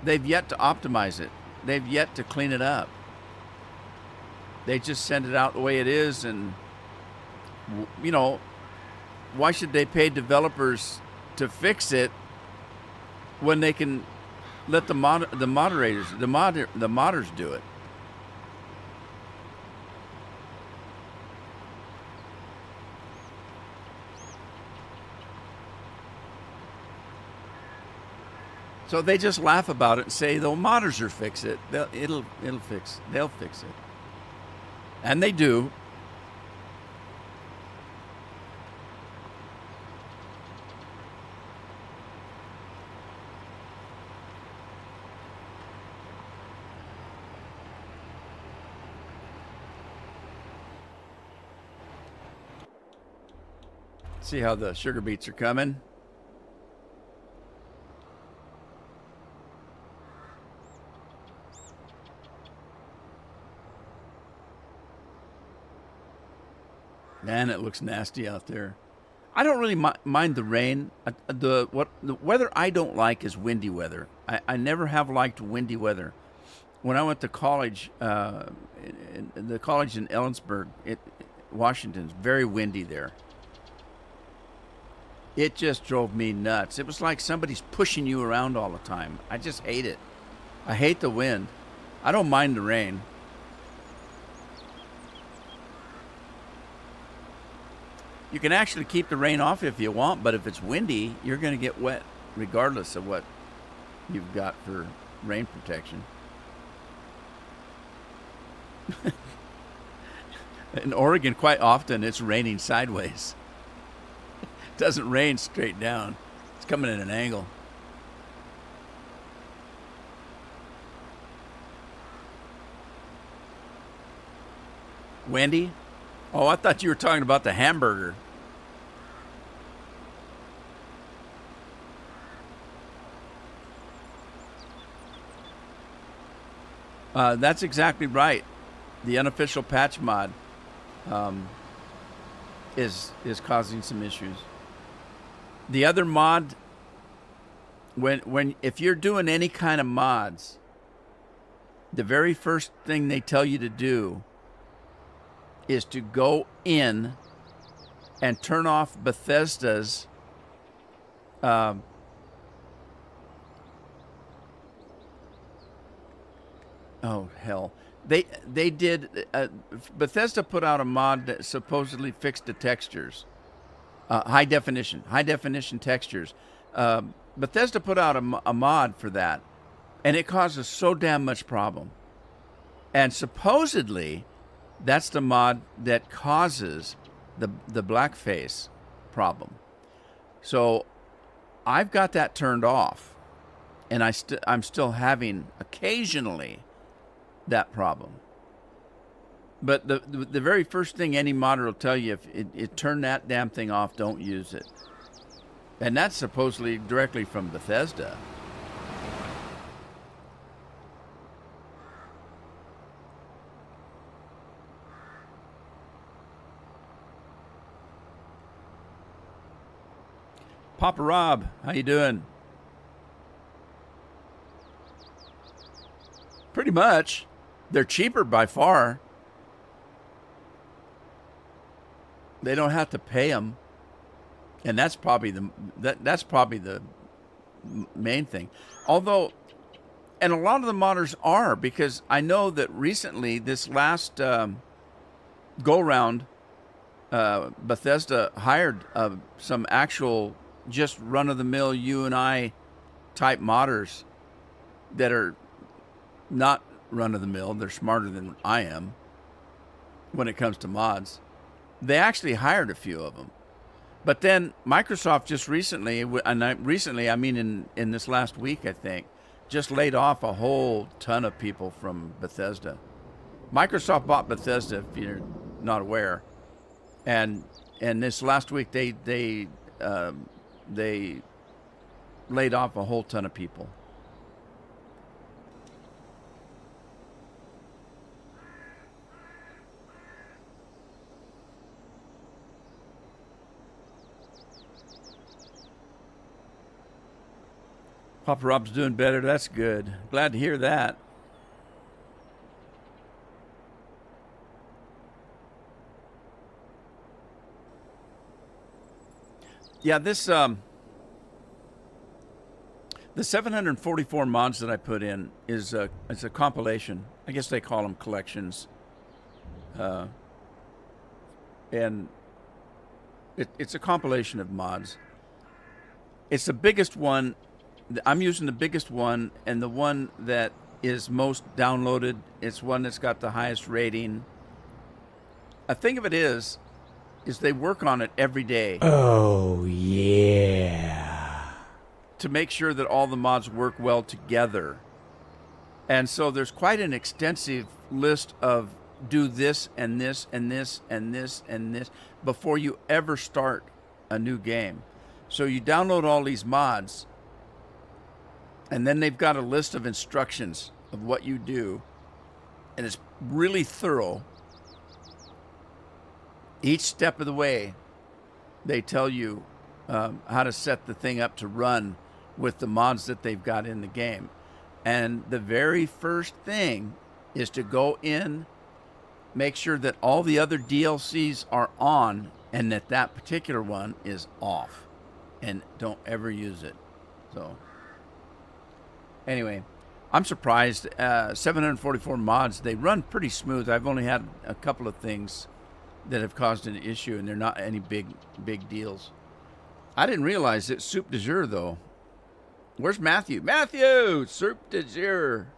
They've yet to optimize it. They've yet to clean it up. They just send it out the way it is, and you know, why should they pay developers to fix it when they can let the modders do it? So they just laugh about it and say the modders will fix it. They'll fix it, and they do. See how the sugar beets are coming. Man, it looks nasty out there. I don't really mind the rain. The weather I don't like is windy weather. I never have liked windy weather. When I went to college, the college in Ellensburg, Washington, is very windy there. It just drove me nuts. It was like somebody's pushing you around all the time. I just hate it. I hate the wind. I don't mind the rain. You can actually keep the rain off if you want, but if it's windy, you're going to get wet regardless of what you've got for rain protection. In Oregon, quite often, it's raining sideways. It doesn't rain straight down. It's coming at an angle. Wendy? Oh, I thought you were talking about the hamburger. That's exactly right. The unofficial patch mod is causing some issues. The other mod, if you're doing any kind of mods, the very first thing they tell you to do is to go in and turn off Bethesda's oh hell, they did Bethesda put out a mod that supposedly fixed the textures, high definition textures. Bethesda put out a mod for that, and it causes so damn much problem. And supposedly that's the mod that causes the blackface problem. So I've got that turned off, and I'm still having occasionally that problem. But the very first thing any modder will tell you, if it turn that damn thing off, don't use it. And that's supposedly directly from Bethesda. Papa Rob, how you doing? Pretty much. They're cheaper by far. They don't have to pay them, and that's probably the main thing. Although, and a lot of the modders are, because I know that recently, this last go round, Bethesda hired some actual just run-of-the-mill you and I type modders that are not run-of-the-mill. They're smarter than I am when it comes to mods. They actually hired a few of them. But then Microsoft just recently, and I mean in this last week, I think, just laid off a whole ton of people from Bethesda. Microsoft bought Bethesda, if you're not aware. And this last week, they laid off a whole ton of people. Papa Rob's doing better. That's good. Glad to hear that. Yeah, this the 744 mods that I put in is it's a compilation. I guess they call them collections, and it's a compilation of mods. It's the biggest one. I'm using the biggest one, and the one that is most downloaded. It's one that's got the highest rating. A thing of it is they work on it every day. Oh, yeah. To make sure that all the mods work well together. And so there's quite an extensive list of do this and this and this and this and this before you ever start a new game. So you download all these mods, and then they've got a list of instructions of what you do, and it's really thorough. Each step of the way, they tell you how to set the thing up to run with the mods that they've got in the game. And the very first thing is to go in, make sure that all the other DLCs are on and that that particular one is off, and don't ever use it. So anyway, I'm surprised. 744 mods, they run pretty smooth. I've only had a couple of things that have caused an issue, and they're not any big deals. I didn't realize it's soup de jour, though. Where's Matthew? Matthew! Soup de jour.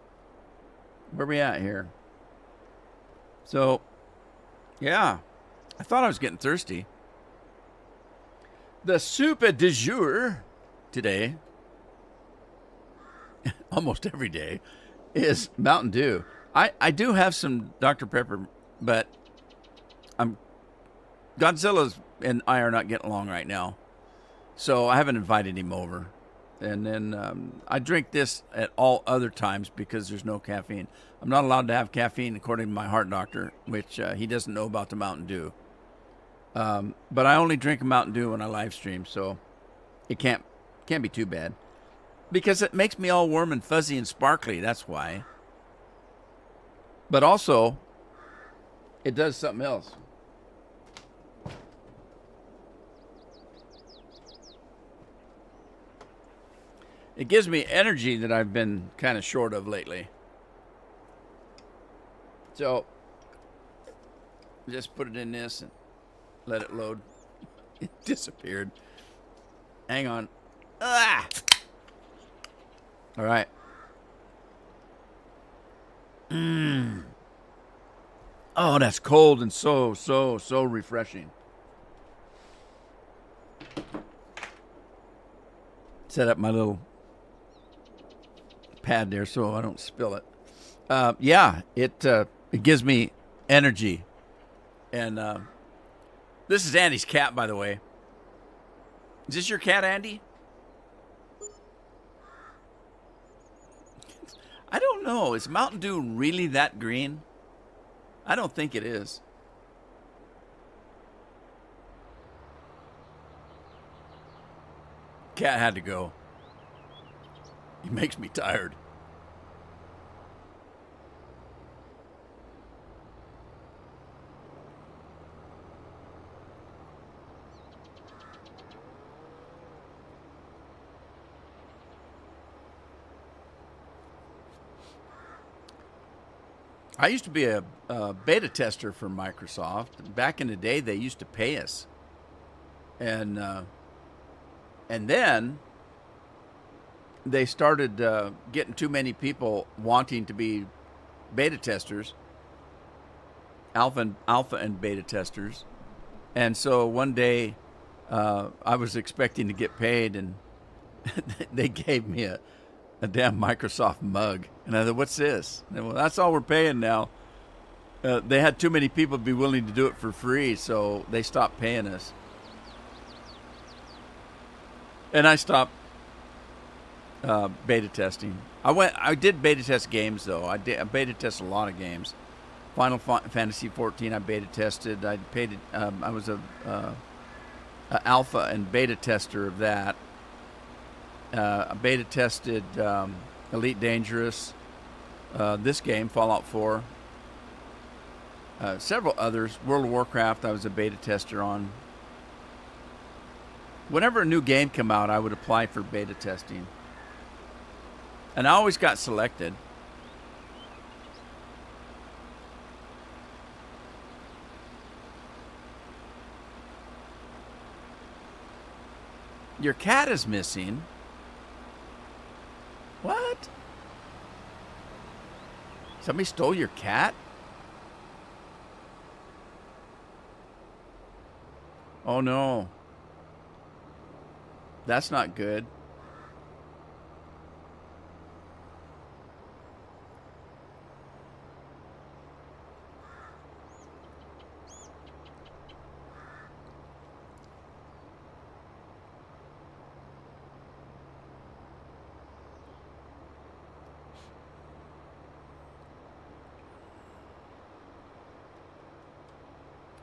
Where we at here? So, yeah. I thought I was getting thirsty. The soup de jour today, almost every day, is Mountain Dew. I do have some Dr. Pepper, but Godzilla's and I are not getting along right now, so I haven't invited him over. And then I drink this at all other times because there's no caffeine. I'm not allowed to have caffeine according to my heart doctor, which he doesn't know about the Mountain Dew. But I only drink a Mountain Dew when I live stream, so it can't be too bad. Because it makes me all warm and fuzzy and sparkly, that's why. But also, it does something else. It gives me energy that I've been kind of short of lately. So, just put it in this and let it load. It disappeared. Hang on. Ah! All right. Oh, that's cold and so refreshing. Set up my little pad there so I don't spill it. Yeah, it gives me energy. And this is Andy's cat, by the way. Is this your cat, Andy? I don't know. Is Mountain Dew really that green? I don't think it is. Cat had to go. He makes me tired. I used to be a beta tester for Microsoft. Back in the day, they used to pay us. And then they started getting too many people wanting to be beta testers, alpha and beta testers. And so one day I was expecting to get paid, and they gave me a damn Microsoft mug. And I thought, what's this? And, well, that's all we're paying now. They had too many people be willing to do it for free, so they stopped paying us. And I stopped beta testing. I did beta test games, though. I beta tested a lot of games. Final Fantasy 14 I beta tested. I was a alpha and beta tester of that. I beta tested Elite Dangerous, this game, Fallout 4, several others. World of Warcraft, I was a beta tester on. Whenever a new game came out, I would apply for beta testing. And I always got selected. Your cat is missing. What? Somebody stole your cat? Oh no. That's not good.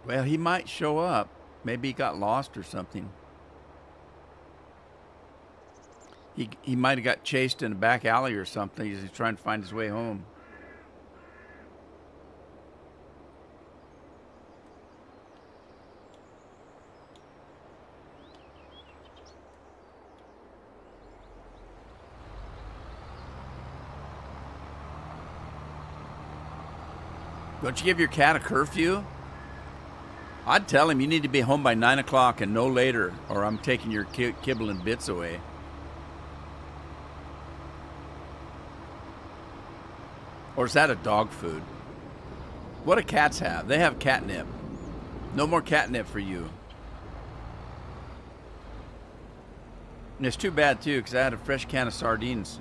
Well, he might show up. Maybe he got lost or something. He might have got chased in a back alley or something. He's trying to find his way home. Don't you give your cat a curfew? I'd tell him you need to be home by 9 o'clock and no later, or I'm taking your kibble and bits away. Or is that a dog food? What do cats have? They have catnip. No more catnip for you. And it's too bad, too, because I had a fresh can of sardines.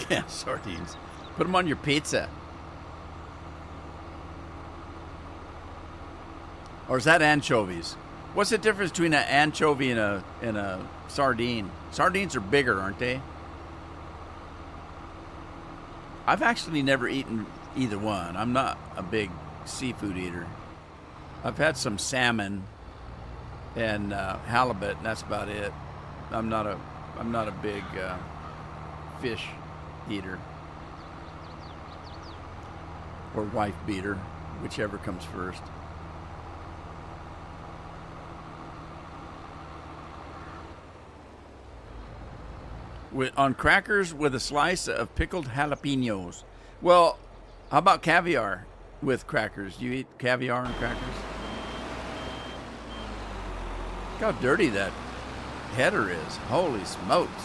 Yeah, sardines. Put them on your pizza. Or is that anchovies? What's the difference between an anchovy and a sardine? Sardines are bigger, aren't they? I've actually never eaten either one. I'm not a big seafood eater. I've had some salmon and halibut, and that's about it. I'm not a big fish eater or wife beater, whichever comes first. On crackers with a slice of pickled jalapenos. Well, how about caviar with crackers? Do you eat caviar and crackers? Look how dirty that header is. Holy smokes.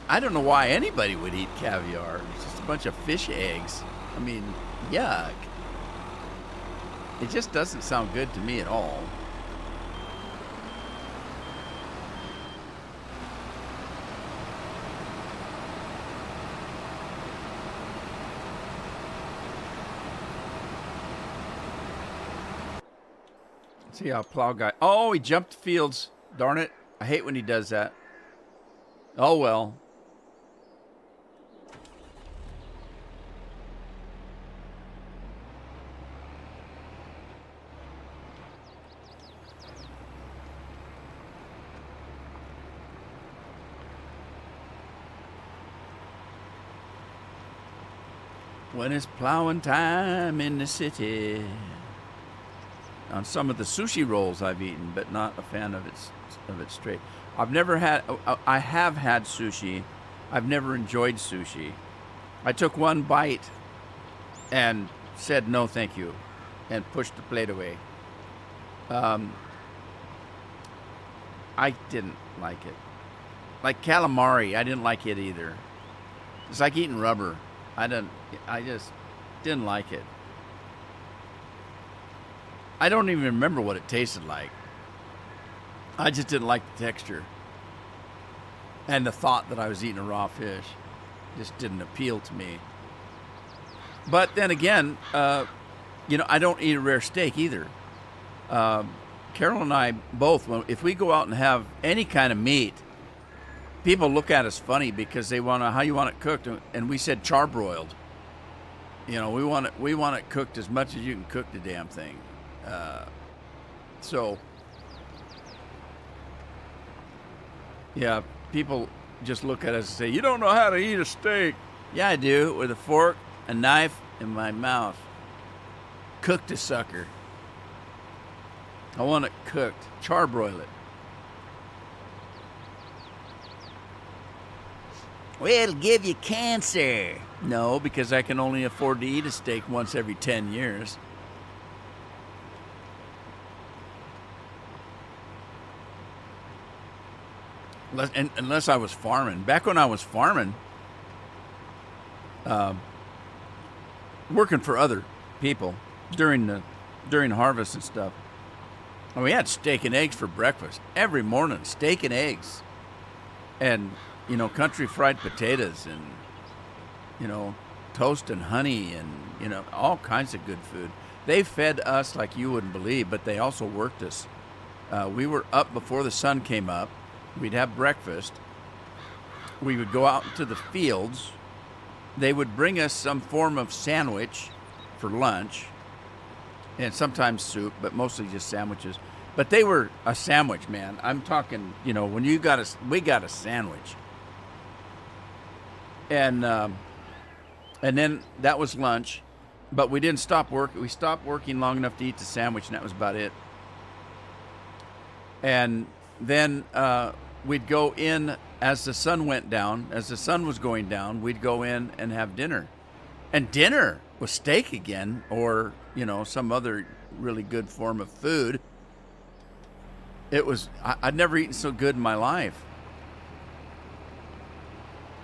I don't know why anybody would eat caviar. It's just a bunch of fish eggs. I mean, yuck. It just doesn't sound good to me at all. See how plow guy. Oh, he jumped fields. Darn it. I hate when he does that. Oh, well. When it's plowing time in the city. On some of the sushi rolls I've eaten, but not a fan of it straight. I have had sushi. I've never enjoyed sushi. I took one bite and said no thank you and pushed the plate away. I didn't like it. Like calamari, I didn't like it either. It's like eating rubber. I just didn't like it. I don't even remember what it tasted like. I just didn't like the texture. And the thought that I was eating a raw fish just didn't appeal to me. But then again, I don't eat a rare steak either. Carol and I both, if we go out and have any kind of meat, people look at us funny because they want to, how you want it cooked, and we said charbroiled. We want it cooked as much as you can cook the damn thing. Yeah, people just look at us and say, "You don't know how to eat a steak." Yeah, I do, with a fork, a knife, in my mouth. Cook the sucker. I want it cooked. Charbroil it. Well, it'll give you cancer. No, because I can only afford to eat a steak once every 10 years. Unless I was farming. Back when I was farming, working for other people during harvest and stuff, and we had steak and eggs for breakfast every morning. Steak and eggs, and country fried potatoes, and toast and honey, and all kinds of good food. They fed us like you wouldn't believe, but they also worked us. We were up before the sun came up. We'd have breakfast. We would go out into the fields. They would bring us some form of sandwich for lunch, and sometimes soup, but mostly just sandwiches. But they were a sandwich, man. I'm talking, when we got a sandwich. And then that was lunch, but we didn't stop work. We stopped working long enough to eat the sandwich, and that was about it. And then we'd go in as the sun went down. As the sun was going down, we'd go in and have dinner. And dinner was steak again, or, some other really good form of food. It was, I'd never eaten so good in my life.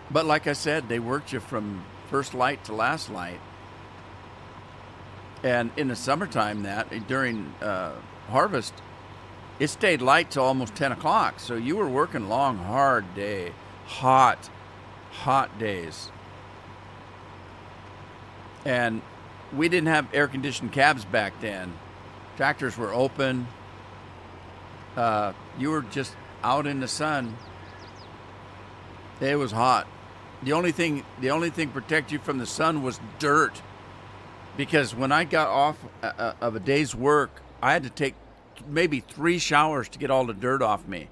But like I said, they worked you from first light to last light. And in the summertime, during harvest, it stayed light till almost 10 o'clock. So you were working long, hard day, hot days. And we didn't have air-conditioned cabs back then. Tractors were open. You were just out in the sun. It was hot. The only thing protect you from the sun was dirt. Because when I got off of a day's work, I had to take maybe 3 showers to get all the dirt off me.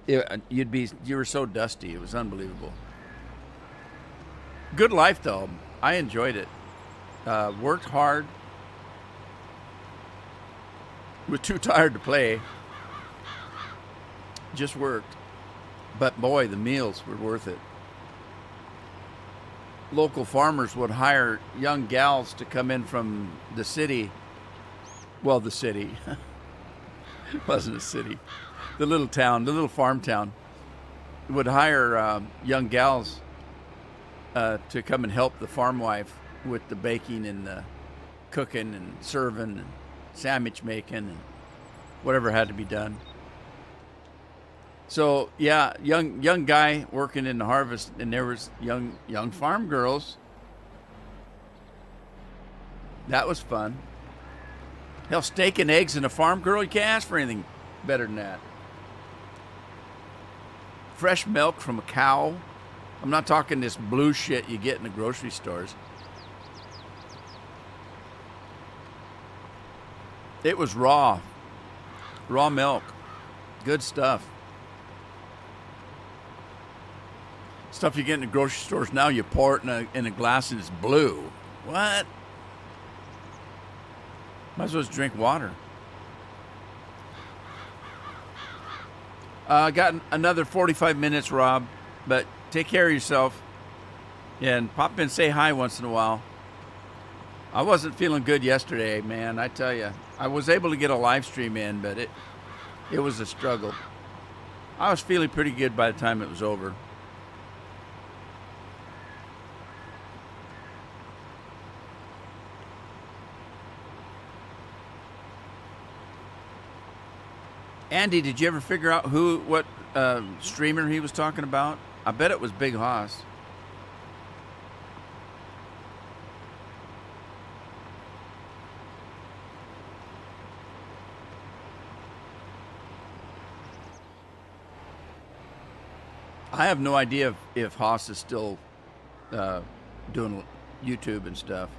You were so dusty. It was unbelievable. Good life though. I enjoyed it. Worked hard. Was too tired to play. Just worked. But boy, the meals were worth it. Local farmers would hire young gals to come in from the city. Well, the city. It wasn't a city. The little town, the little farm town, would hire young gals to come and help the farm wife with the baking and the cooking and serving and sandwich making and whatever had to be done. So yeah, young guy working in the harvest, and there was young farm girls. That was fun. Hell, steak and eggs and a farm girl, you can't ask for anything better than that. Fresh milk from a cow. I'm not talking this blue shit you get in the grocery stores. It was raw milk. Good stuff. Stuff you get in the grocery stores now, you pour it in a glass and it's blue. What? Might as well just drink water. Got another 45 minutes, Rob, but take care of yourself. And pop in, say hi once in a while. I wasn't feeling good yesterday, man, I tell you. I was able to get a live stream in, but it was a struggle. I was feeling pretty good by the time it was over. Andy, did you ever figure out what streamer he was talking about? I bet it was Big Hoss. I have no idea if Haas is still doing YouTube and stuff.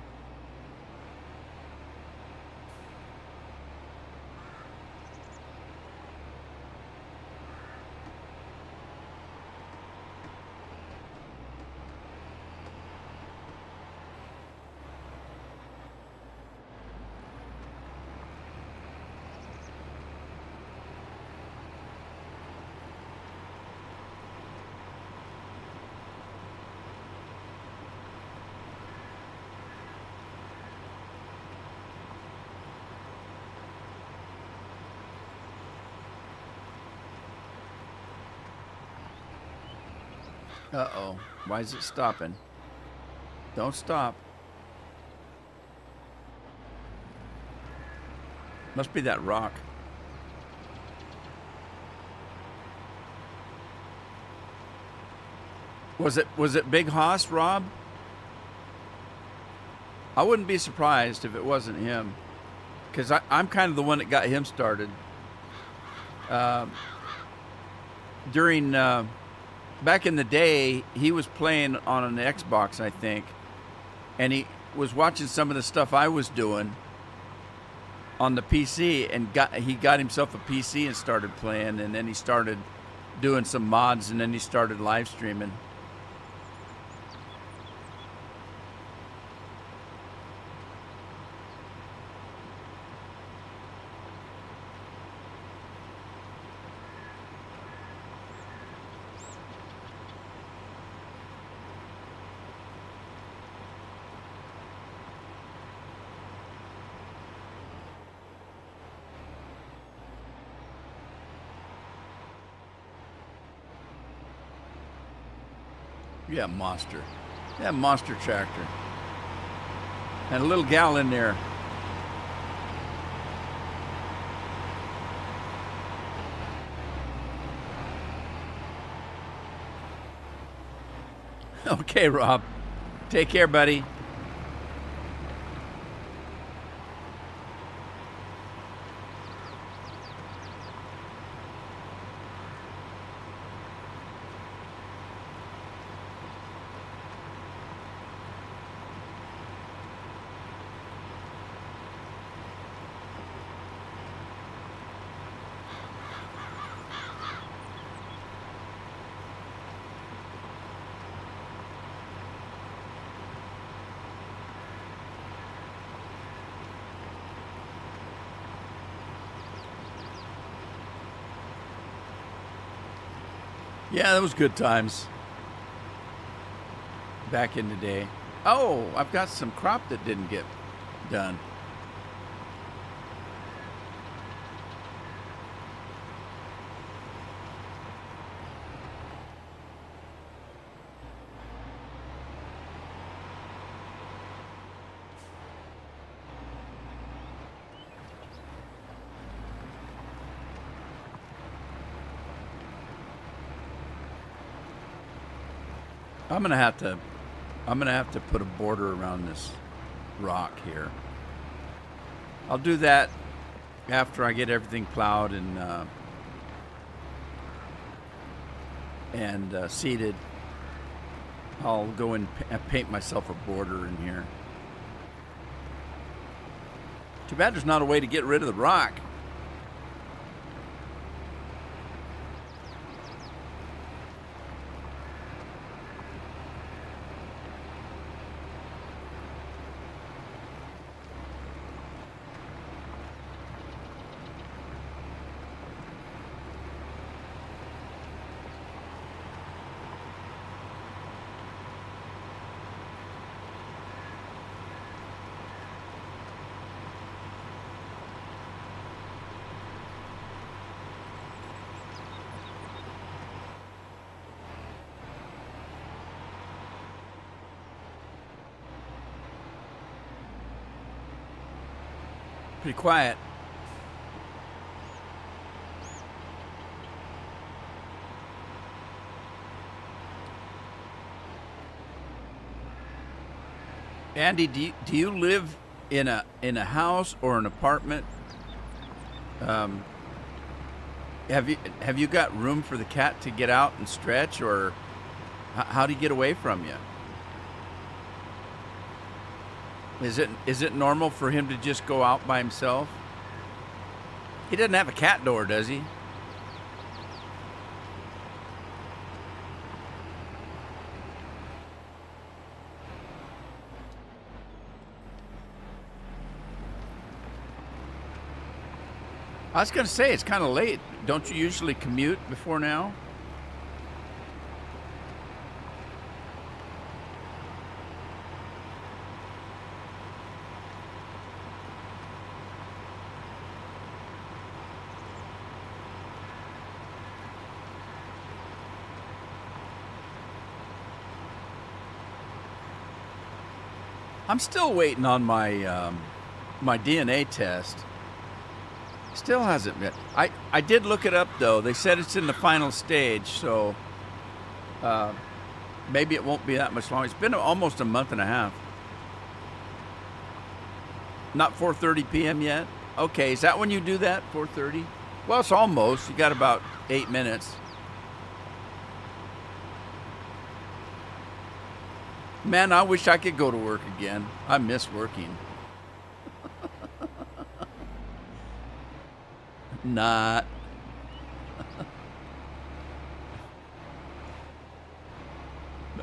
Uh-oh. Why is it stopping? Don't stop. Must be that rock. Was it Big Hoss, Rob? I wouldn't be surprised if it wasn't him, because I'm kind of the one that got him started. During back in the day, he was playing on an Xbox, I think, and he was watching some of the stuff I was doing on the PC, and he got himself a PC and started playing, and then he started doing some mods, and then he started live streaming. Yeah, monster. Yeah, monster tractor. And a little gal in there. Okay, Rob. Take care, buddy. Yeah, that was good times back in the day. Oh, I've got some crop that didn't get done. I'm gonna have to put a border around this rock here. I'll do that after I get everything plowed and seeded. I'll go and paint myself a border in here. Too bad there's not a way to get rid of the rock. Pretty quiet. Andy, do you live in a house or an apartment? Have you got room for the cat to get out and stretch, or how do you get away from you? Is it normal for him to just go out by himself? He doesn't have a cat door, does he? I was going to say, it's kind of late. Don't you usually commute before now? I'm still waiting on my my DNA test. Still hasn't been. I did look it up though. They said it's in the final stage, so maybe it won't be that much longer. It's been almost a month and a half. Not 4:30 p.m. yet. Okay, is that when you do that? 4:30? Well, it's almost. You got about 8 minutes. Man, I wish I could go to work again. I miss working. Not.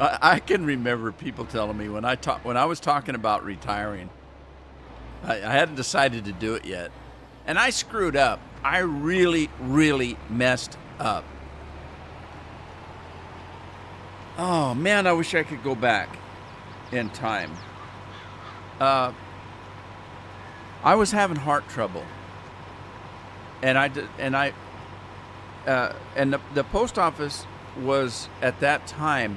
I can remember people telling me when I was talking about retiring. I hadn't decided to do it yet, and I screwed up. I really, really messed up. Oh man, I wish I could go back in time. I was having heart trouble. And the post office was at that time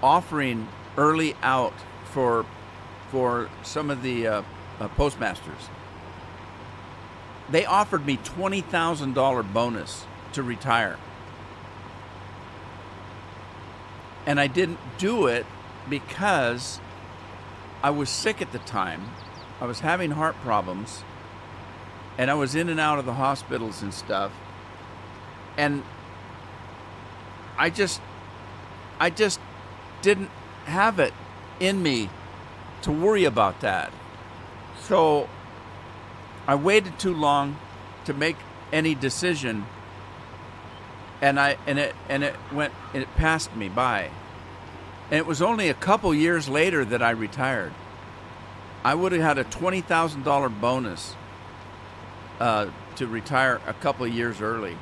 offering early out for some of the postmasters. They offered me $20,000 bonus to retire, and I didn't do it because I was sick at the time. I was having heart problems. And I was in and out of the hospitals and stuff. And I just didn't have it in me to worry about that. So I waited too long to make any decision, and it passed me by. And it was only a couple years later that I retired. I would have had a $20,000 bonus to retire a couple of years early,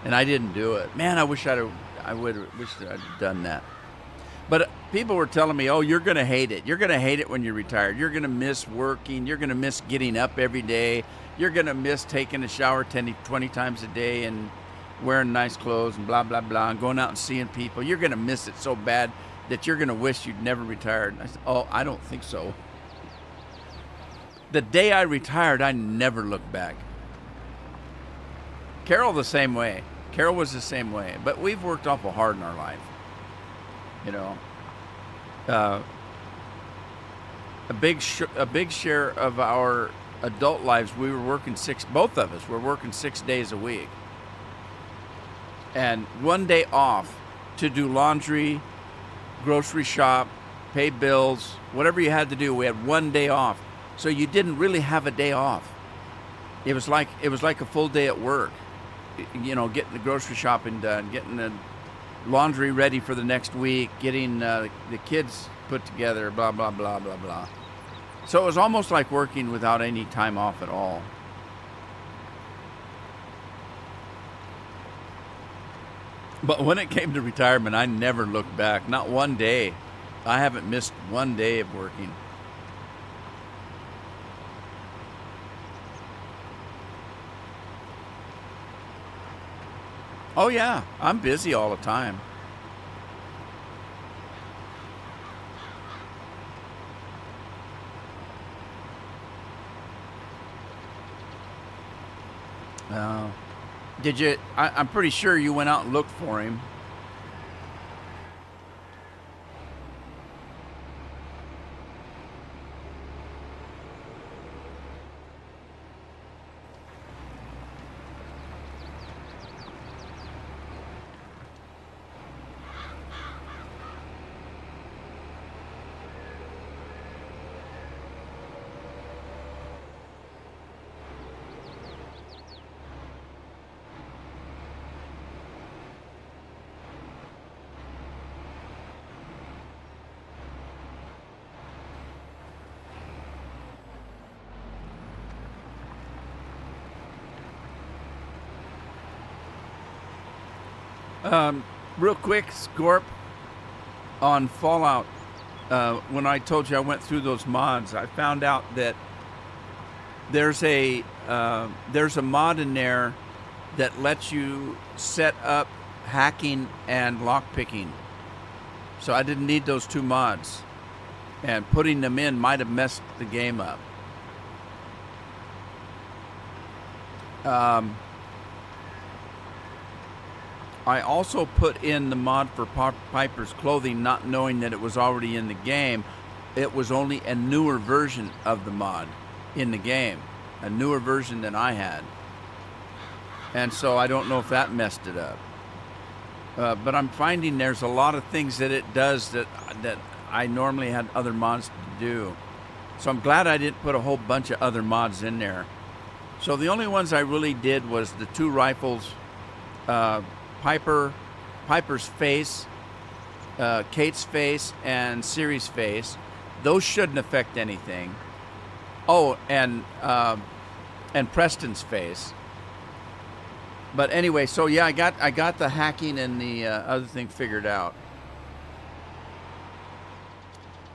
and I didn't do it. Man, I wish I'd done that. But people were telling me, "Oh, you're gonna hate it. You're gonna hate it when you're retired. You're gonna miss working. You're gonna miss getting up every day. You're gonna miss taking a shower 20 times a day and wearing nice clothes and blah blah blah and going out and seeing people. You're gonna miss it so bad that you're gonna wish you'd never retired." And I said, "Oh, I don't think so." The day I retired, I never looked back. Carol the same way. Carol was the same way. But we've worked awful hard in our life. You know, a big share of our adult lives, we were working both of us were working 6 days a week. And one day off to do laundry, grocery shop, pay bills, whatever you had to do. We had one day off. So you didn't really have a day off. It was like a full day at work. You know, getting the grocery shopping done, getting the laundry ready for the next week, getting the kids put together, blah, blah, blah, blah, blah. So it was almost like working without any time off at all. But when it came to retirement, I never looked back. Not one day. I haven't missed one day of working. Oh yeah, I'm busy all the time. Uh, did you? I'm pretty sure you went out and looked for him. Real quick, Scorp, on Fallout, when I told you I went through those mods, I found out that there's a mod in there that lets you set up hacking and lockpicking. So I didn't need those two mods, and putting them in might have messed the game up. I also put in the mod for Piper's clothing, not knowing that it was already in the game. It was only a newer version of the mod in the game, a newer version than I had. And so I don't know if that messed it up. But I'm finding there's a lot of things that it does that I normally had other mods to do. So I'm glad I didn't put a whole bunch of other mods in there. So the only ones I really did was the two rifles, Piper's face, Kate's face, and Siri's face. Those shouldn't affect anything. Oh, and Preston's face. But anyway, so yeah, I got the hacking and the other thing figured out.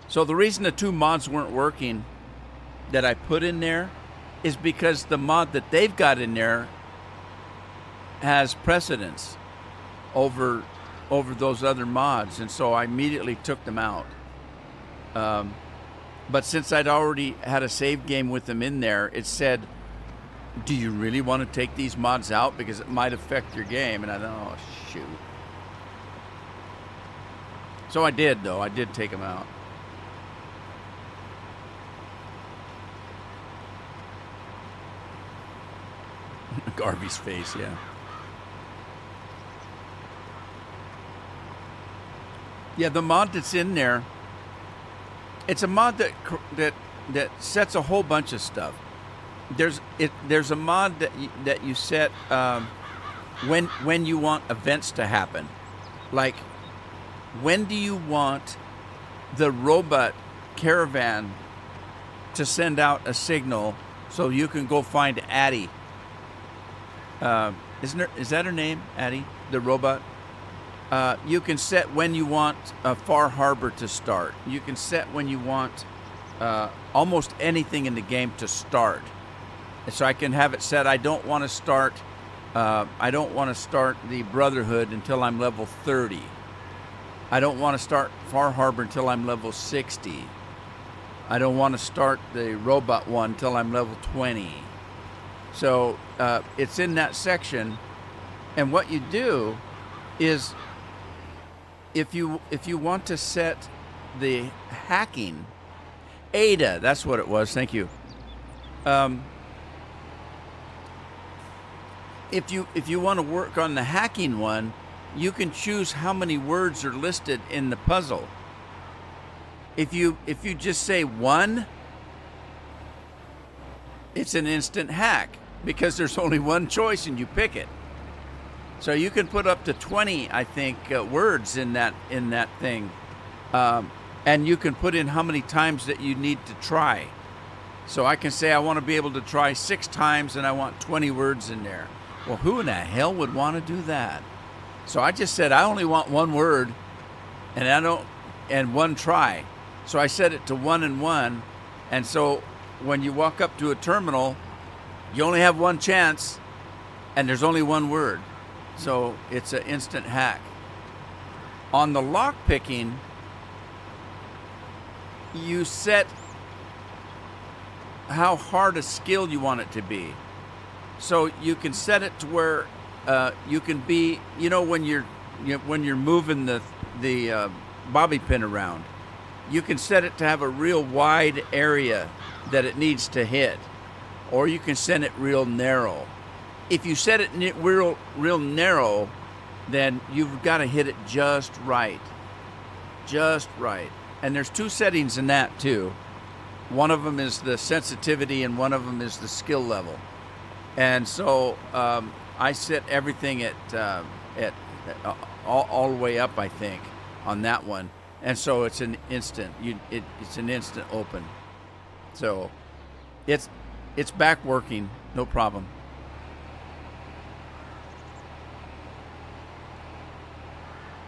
So the reason the two mods weren't working that I put in there is because the mod that they've got in there has precedence over those other mods, and so I immediately took them out. But since I'd already had a save game with them in there, it said, do you really want to take these mods out because it might affect your game? And I thought, oh shoot. So I did, though. I did take them out. Garvey's face, yeah. Yeah, the mod that's in there, it's a mod that sets a whole bunch of stuff. There's a mod that you set when you want events to happen. Like, when do you want the robot caravan to send out a signal so you can go find Addie? Is that her name, Addie, the robot? You can set when you want Far Harbor to start. You can set when you want almost anything in the game to start. So I can have it set. I don't want to start the Brotherhood until I'm level 30. I don't want to start Far Harbor until I'm level 60. I don't want to start the robot one until I'm level 20. So it's in that section, and what you do is, if you want to set the hacking, Ada, that's what it was. Thank you. If you want to work on the hacking one, you can choose how many words are listed in the puzzle. If you just say 1, it's an instant hack because there's only one choice and you pick it. So you can put up to 20, I think, words in that thing, and you can put in how many times that you need to try. So I can say I want to be able to try 6 times, and I want 20 words in there. Well, who in the hell would want to do that? So I just said I only want 1 word, and 1 try. So I set it to 1 and 1, and so when you walk up to a terminal, you only have 1 chance, and there's only 1 word. So it's an instant hack. On the lock picking, you set how hard a skill you want it to be. So you can set it to where you can be, when when you're moving the bobby pin around, you can set it to have a real wide area that it needs to hit, or you can set it real narrow. If you set it real narrow, then you've got to hit it just right. Just right. And there's two settings in that too. One of them is the sensitivity and one of them is the skill level. And so I set everything at all the way up, I think, on that one. And so it's an instant. It's an instant open. So it's back working, no problem.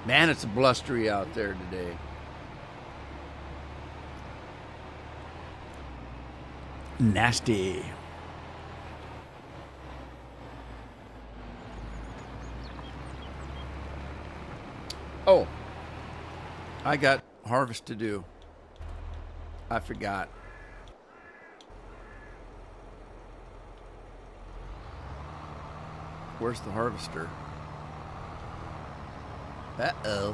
Man, it's blustery out there today. Nasty. Oh, I got harvest to do. I forgot. Where's the harvester? Uh-oh.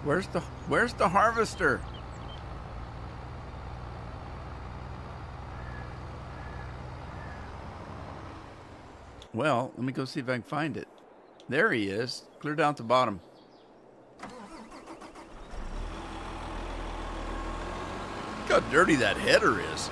Where's the harvester? Well, let me go see if I can find it. There he is, clear down at the bottom. Look how dirty that header is.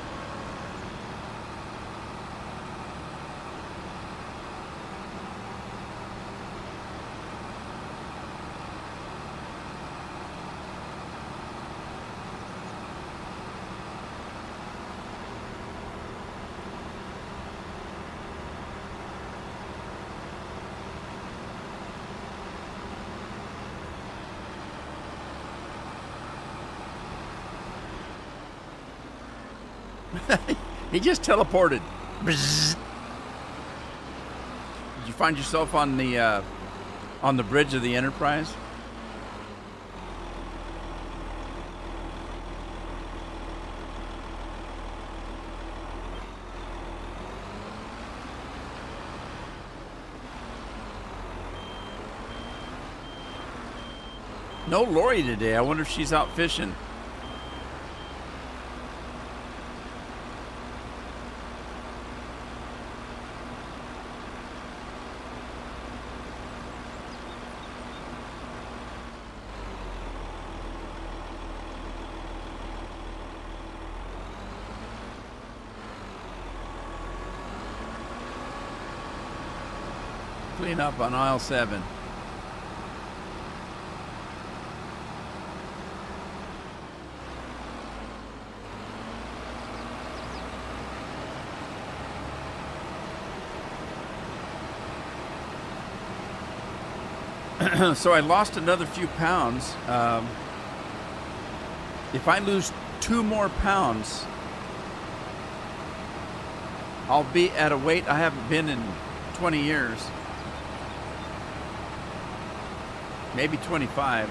He just teleported. Bzzz. Did you find yourself on the bridge of the Enterprise? No Lori today. I wonder if she's out fishing. Clean up on aisle 7. So I lost another few pounds. If I lose 2 more pounds, I'll be at a weight I haven't been in 20 years. Maybe 25.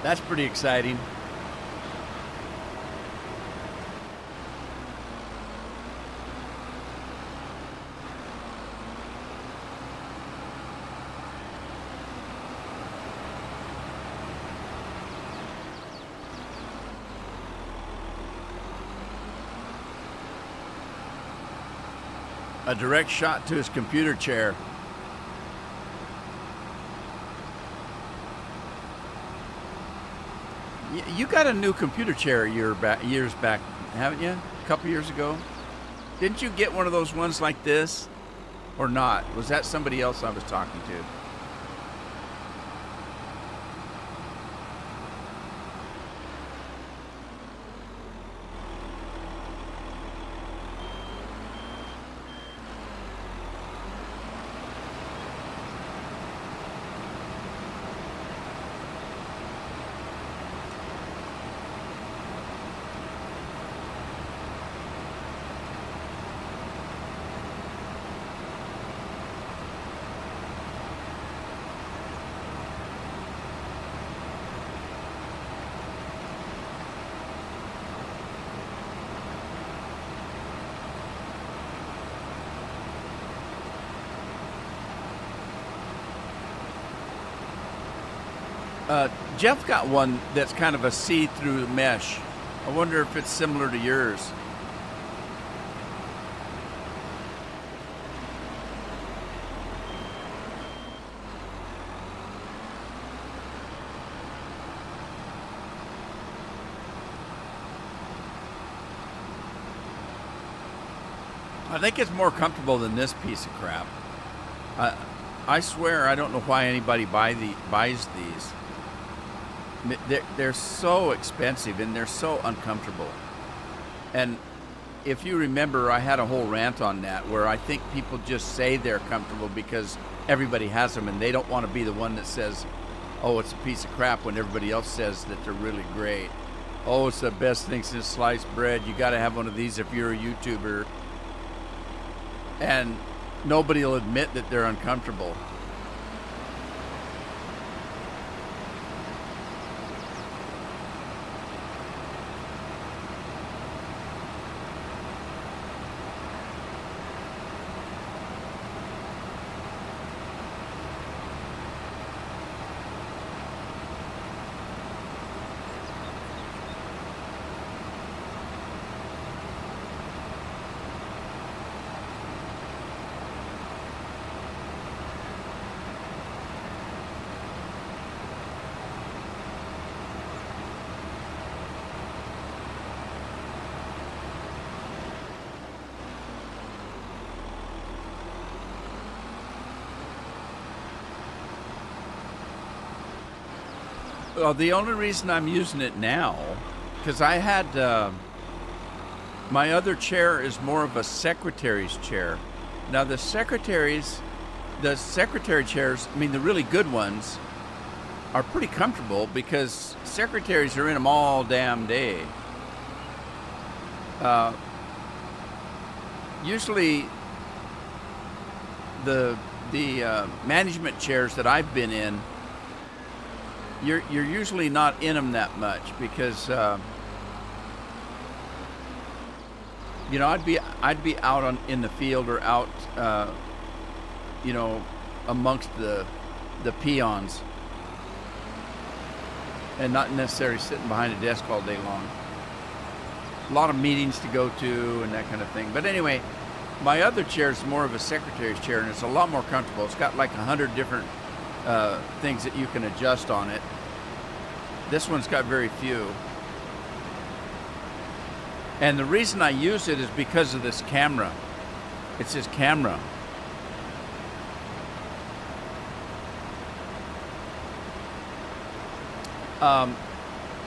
That's pretty exciting. A direct shot to his computer chair. You got a new computer chair years back, haven't you? A couple years ago. Didn't you get one of those ones like this? Or not? Was that somebody else I was talking to? Jeff got one that's kind of a see-through mesh. I wonder if it's similar to yours. I think it's more comfortable than this piece of crap. I swear I don't know why anybody buys these. They're so expensive and they're so uncomfortable. And if you remember, I had a whole rant on that where I think people just say they're comfortable because everybody has them and they don't want to be the one that says, oh, it's a piece of crap, when everybody else says that they're really great. Oh, it's the best thing since sliced bread. You got to have one of these if you're a YouTuber. And nobody will admit that they're uncomfortable. Well, the only reason I'm using it now, because I had, my other chair is more of a secretary's chair. Now the secretary chairs, I mean the really good ones, are pretty comfortable because secretaries are in them all damn day. Usually the management chairs that I've been in, you're usually not in them that much because you know, I'd be out in the field or out you know, amongst the peons and not necessarily sitting behind a desk all day long. A lot of meetings to go to and that kind of thing. But anyway, my other chair is more of a secretary's chair and it's a lot more comfortable. It's got like 100 different things that you can adjust on it. This one's got very few. And the reason I use it is because of this camera. It's this camera.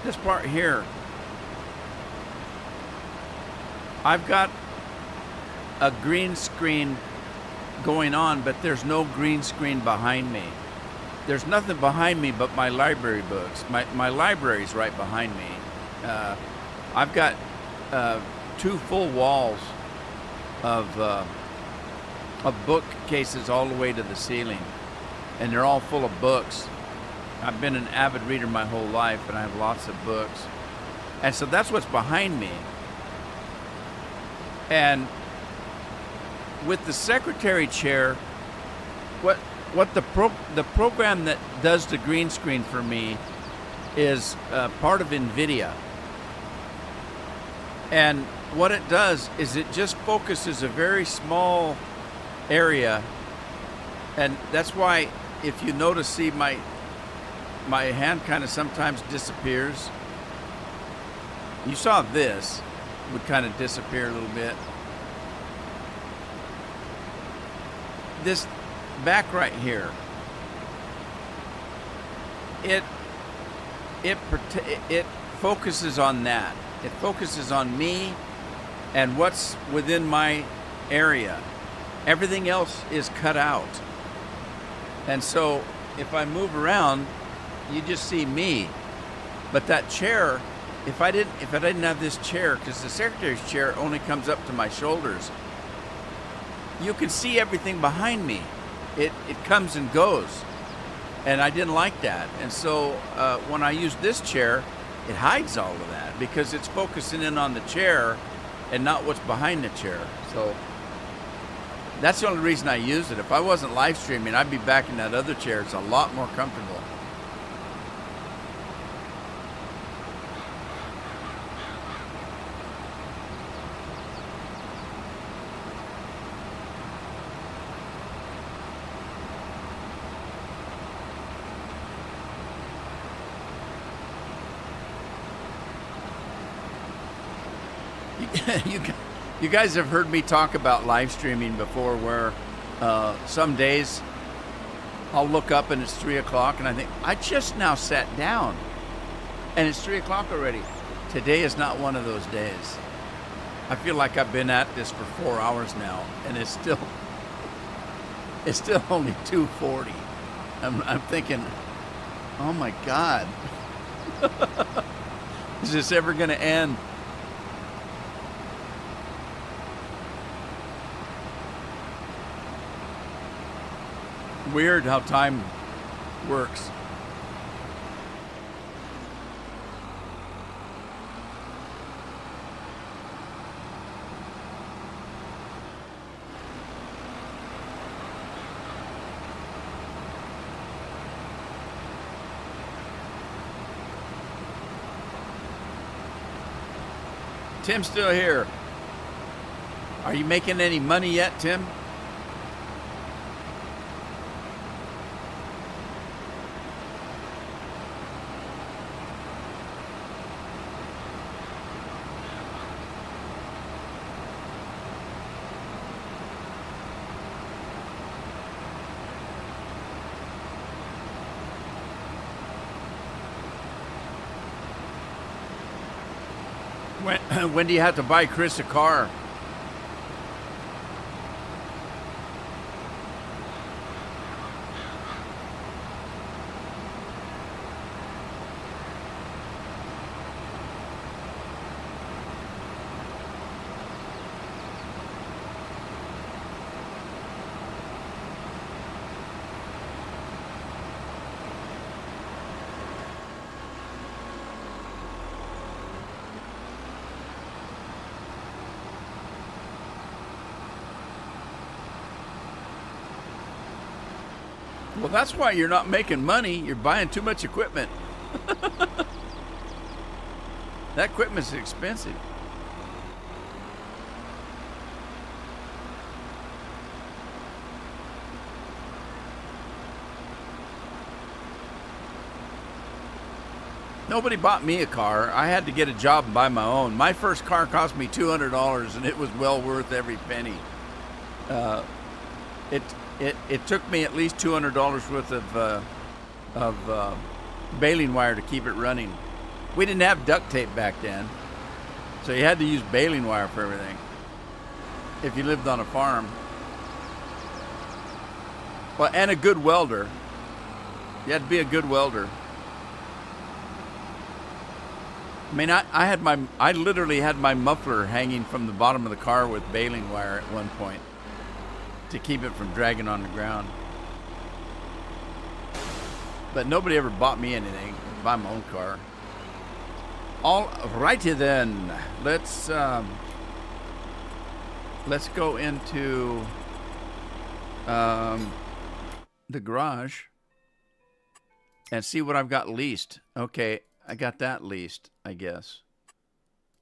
This part here, I've got a green screen going on, but there's no green screen behind me. There's nothing behind me but my library books. My library's right behind me. I've got 2 full walls of bookcases all the way to the ceiling, and they're all full of books. I've been an avid reader my whole life, and I have lots of books. And so that's what's behind me. And with the secretary chair, what the program that does the green screen for me is part of NVIDIA. And what it does is it just focuses a very small area. And that's why, if you notice, see my hand kind of sometimes disappears. You saw this would kind of disappear a little bit. This back right here, it focuses on that. It focuses on me and what's within my area. Everything else is cut out. And so if I move around, you just see me. But that chair, if I didn't have this chair, because the secretary's chair only comes up to my shoulders, you can see everything behind me. It comes and goes. And I didn't like that. And so when I use this chair, it hides all of that because it's focusing in on the chair and not what's behind the chair. So that's the only reason I use it. If I wasn't live streaming, I'd be back in that other chair. It's a lot more comfortable. You, you guys have heard me talk about live streaming before, where some days I'll look up and it's 3 o'clock and I think, I just now sat down and it's 3 o'clock already. Today is not one of those days. I feel like I've been at this for 4 hours now and it's still only 2:40. I'm thinking, oh my God, is this ever going to end? Weird how time works. Tim's still here. Are you making any money yet, Tim? When do you have to buy Chris a car? Well, that's why you're not making money. You're buying too much equipment. That equipment's expensive. Nobody bought me a car. I had to get a job and buy my own. My first car cost me $200, and it was well worth every penny. It took me at least $200 worth of baling wire to keep it running. We didn't have duct tape back then, so you had to use baling wire for everything if you lived on a farm. Well, and a good welder. You had to be a good welder. I mean, I literally had my muffler hanging from the bottom of the car with baling wire at one point to keep it from dragging on the ground. But nobody ever bought me anything. Buy my own car. All righty then. Let's go into the garage and see what I've got leased. Okay, I got that leased, I guess.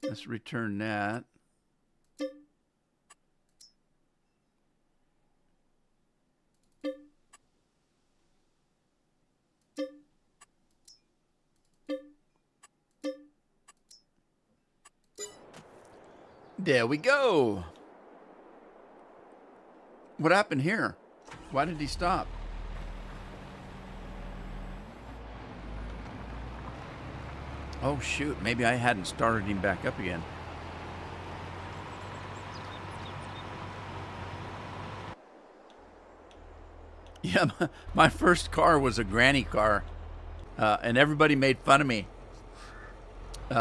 Let's return that. There we go. What happened here? Why did he stop? Oh shoot, maybe I hadn't started him back up again. Yeah, my first car was a granny car, and everybody made fun of me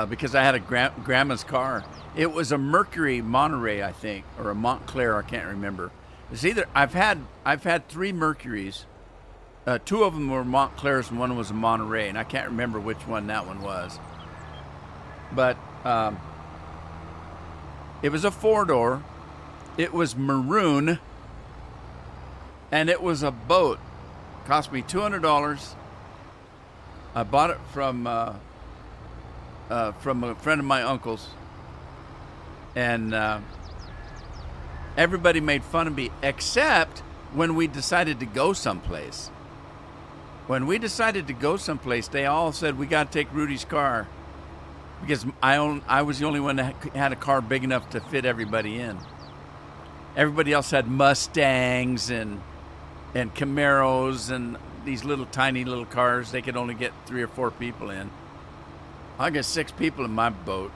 because I had a grandma's car. It was a Mercury Monterey, I think, or a Montclair, I can't remember. It's either I've had 3 Mercuries. 2 of them were Montclairs and one was a Monterey, and I can't remember which one that one was. But it was a 4-door. It was maroon, and it was a boat. Cost me $200. I bought it from a friend of my uncle's, and everybody made fun of me except when we decided to go someplace. When we decided to go someplace, they all said, we got to take Rudy's car. because I was the only one that had a car big enough to fit everybody in. Everybody else had Mustangs and Camaros and these little tiny little cars. They could only get 3 or 4 people in. I got 6 people in my boat,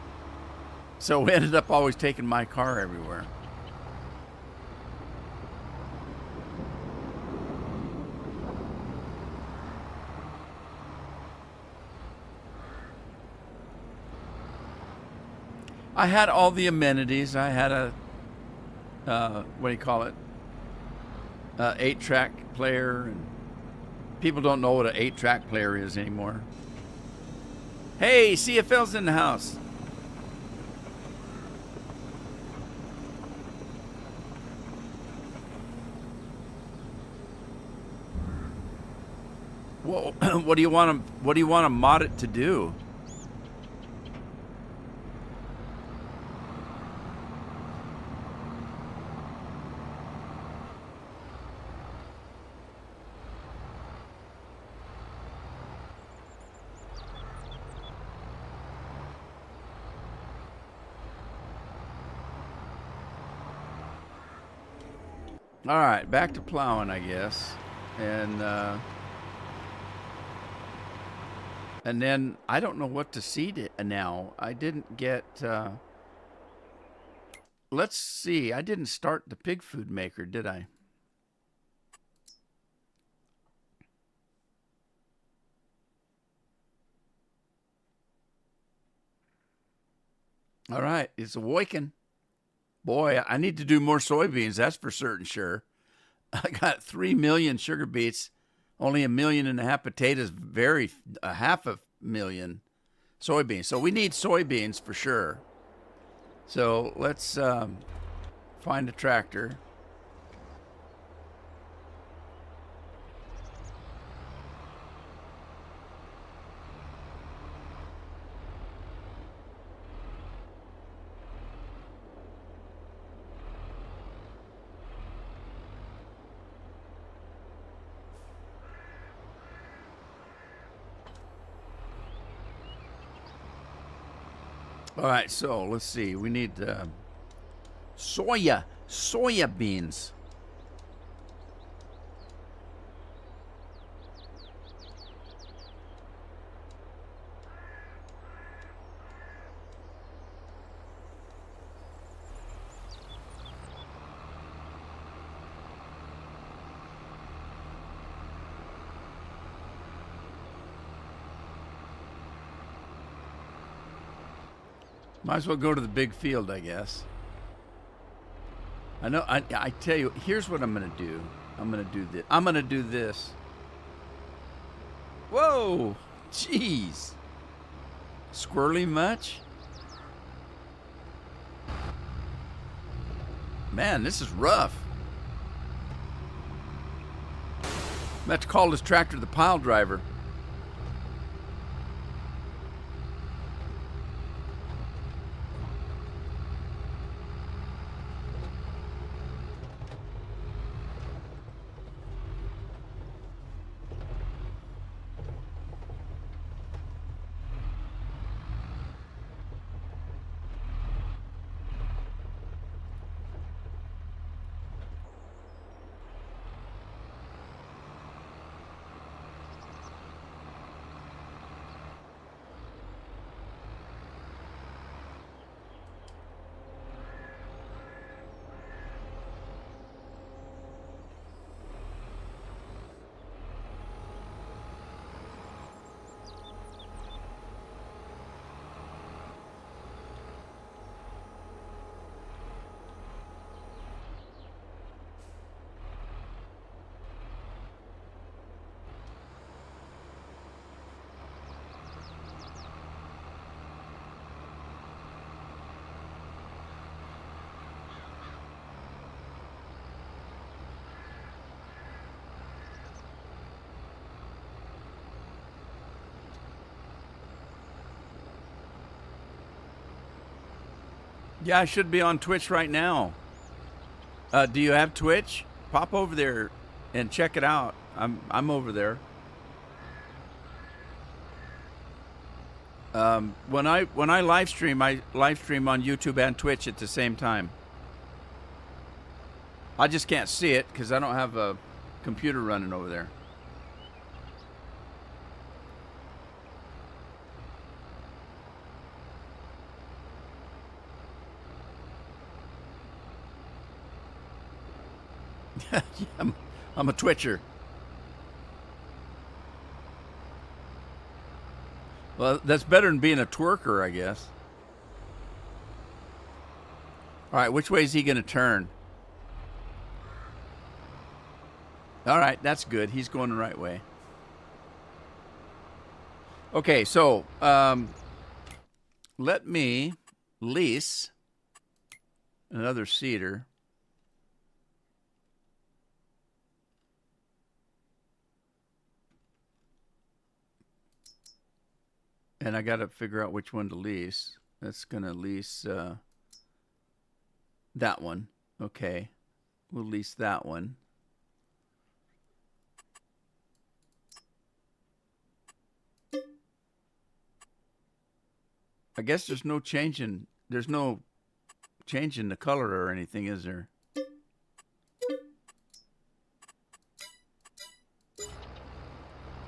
so we ended up always taking my car everywhere. I had all the amenities. I had a what do you call it? 8-track player, and people don't know what an 8-track player is anymore. Hey, CFL's in the house. Well, what do you want to mod it to do? All right, back to plowing, I guess, and then I don't know what to seed it now. I didn't get. Let's see. I didn't start the pig food maker, did I? All right, it's awakened. Boy, I need to do more soybeans. That's for certain sure. I got 3 million sugar beets, only 1.5 million potatoes, a 500,000 soybeans. So we need soybeans for sure. So let's find a tractor. All right, so let's see. We need soya beans. Might as well go to the big field, I guess. I know. I tell you, here's what I'm gonna do. I'm gonna do this. I'm gonna do this. Whoa, jeez. Squirrely much? Man, this is rough. I'm gonna have to call this tractor the pile driver. Yeah, I should be on Twitch right now. Do you have Twitch? Pop over there and check it out. I'm over there. When I live stream, I live stream on YouTube and Twitch at the same time. I just can't see it because I don't have a computer running over there. Yeah, I'm a Twitcher. Well, that's better than being a twerker, I guess. All right, which way is he going to turn? All right, that's good. He's going the right way. Okay, so let me lease another cedar. And I got to figure out which one to lease. That's going to lease that one. Okay. We'll lease that one. I guess there's no change in the color or anything, is there?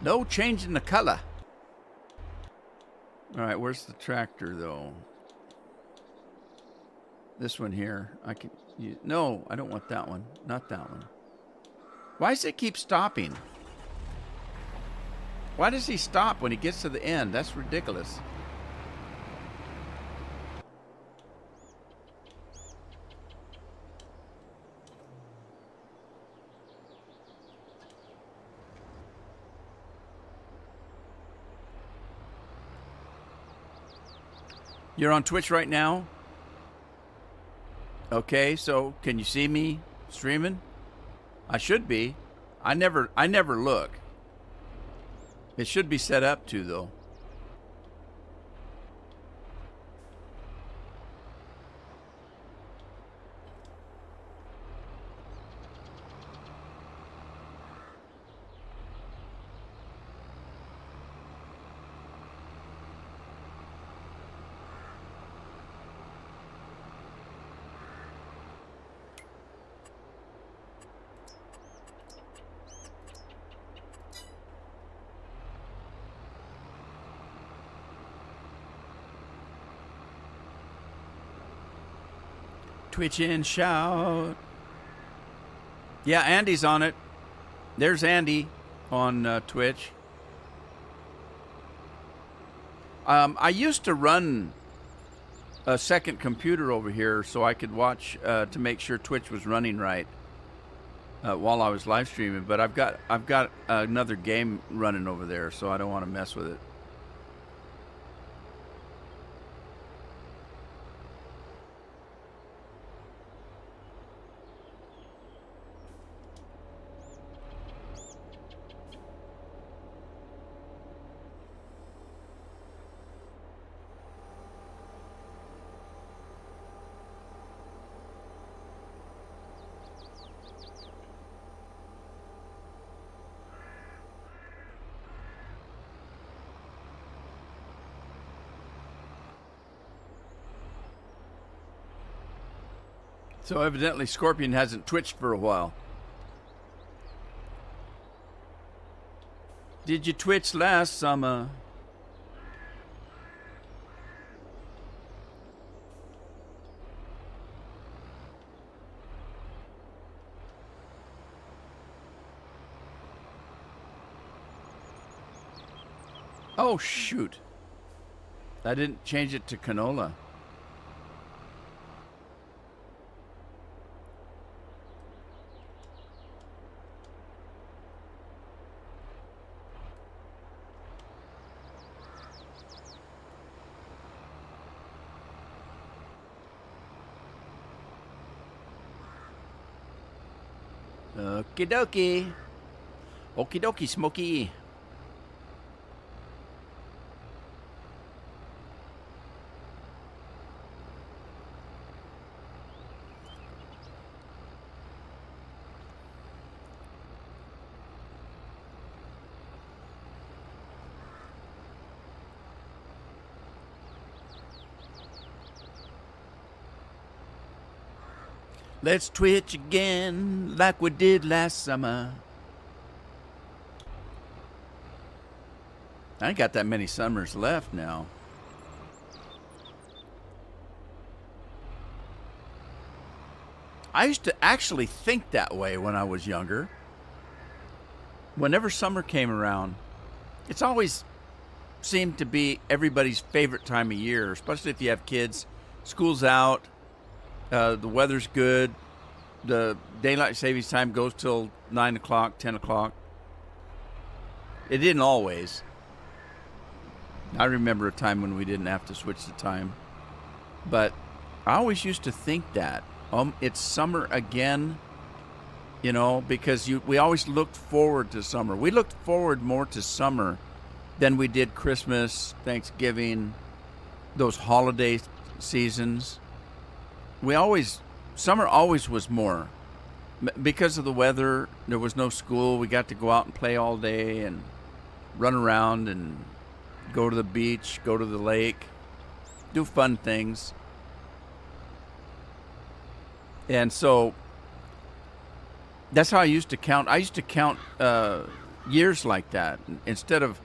No change in the color. All right, where's the tractor though? This one here. No, I don't want that one. Not that one. Why does it keep stopping? Why does he stop when he gets to the end? That's ridiculous. You're on Twitch right now? Okay, so can you see me streaming? I should be. I never look. It should be set up to though. Twitch and shout. Yeah, Andy's on it. There's Andy on Twitch. I used to run a second computer over here so I could watch to make sure Twitch was running right while I was live streaming. But I've got another game running over there, so I don't want to mess with it. So evidently Scorpion hasn't twitched for a while. Did you twitch last summer? Oh, shoot. I didn't change it to canola. Okie dokie. Okie dokie, Smokey. Let's twitch again like we did last summer. I ain't got that many summers left now. I used to actually think that way when I was younger. Whenever summer came around, it's always seemed to be everybody's favorite time of year, especially if you have kids. School's out, the weather's good, the daylight savings time goes till 9 o'clock, 10 o'clock. It didn't always. I remember a time when we didn't have to switch the time. But I always used to think that. It's summer again, you know, because we always looked forward to summer. We looked forward more to summer than we did Christmas, Thanksgiving, those holiday seasons. Summer always was more. Because of the weather, there was no school. We got to go out and play all day and run around and go to the beach, go to the lake, do fun things. And so that's how I used to count. I used to count years like that instead of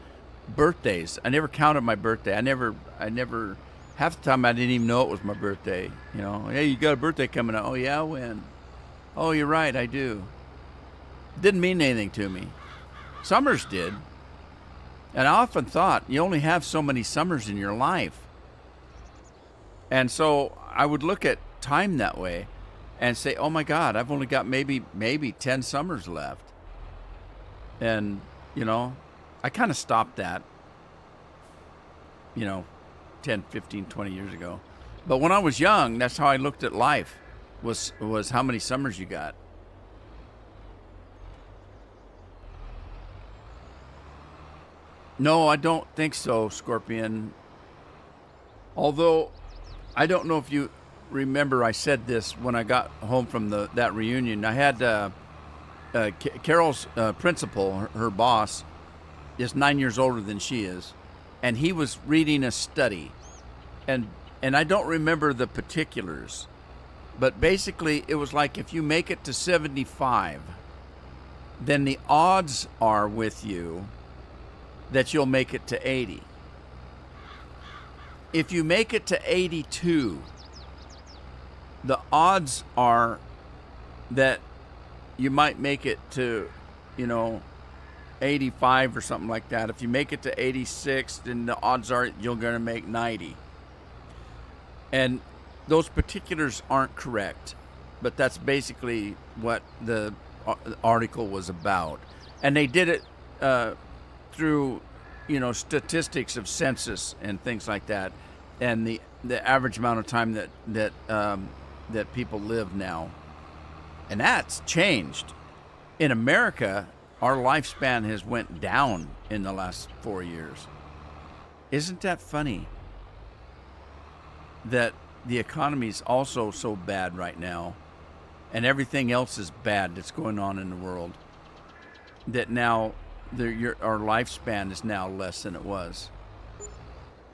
birthdays. I never counted my birthday. I never, half the time I didn't even know it was my birthday. You know, hey, you got a birthday coming up. Oh, yeah, when? Oh, you're right, I do. Didn't mean anything to me. Summers did. And I often thought, you only have so many summers in your life. And so I would look at time that way and say, oh my God, I've only got maybe 10 summers left. And, you know, I kind of stopped that, 10, 15, 20 years ago. But when I was young, that's how I looked at life, was how many summers you got. No, I don't think so, Scorpion. Although, I don't know if you remember I said this when I got home from that reunion. I had Carol's principal, her boss, is 9 years older than she is, and he was reading a study, and I don't remember the particulars, but basically it was like if you make it to 75, then the odds are with you that you'll make it to 80. If you make it to 82, the odds are that you might make it to, 85 or something like that. If you make it to 86, then the odds are you're going to make 90. And those particulars aren't correct, but that's basically what the article was about. And they did it through, statistics of census and things like that, and the average amount of time that people live now. And that's changed. In America, our lifespan has went down in the last 4 years. Isn't that funny? That the economy is also so bad right now, and everything else is bad that's going on in the world, that now our lifespan is now less than it was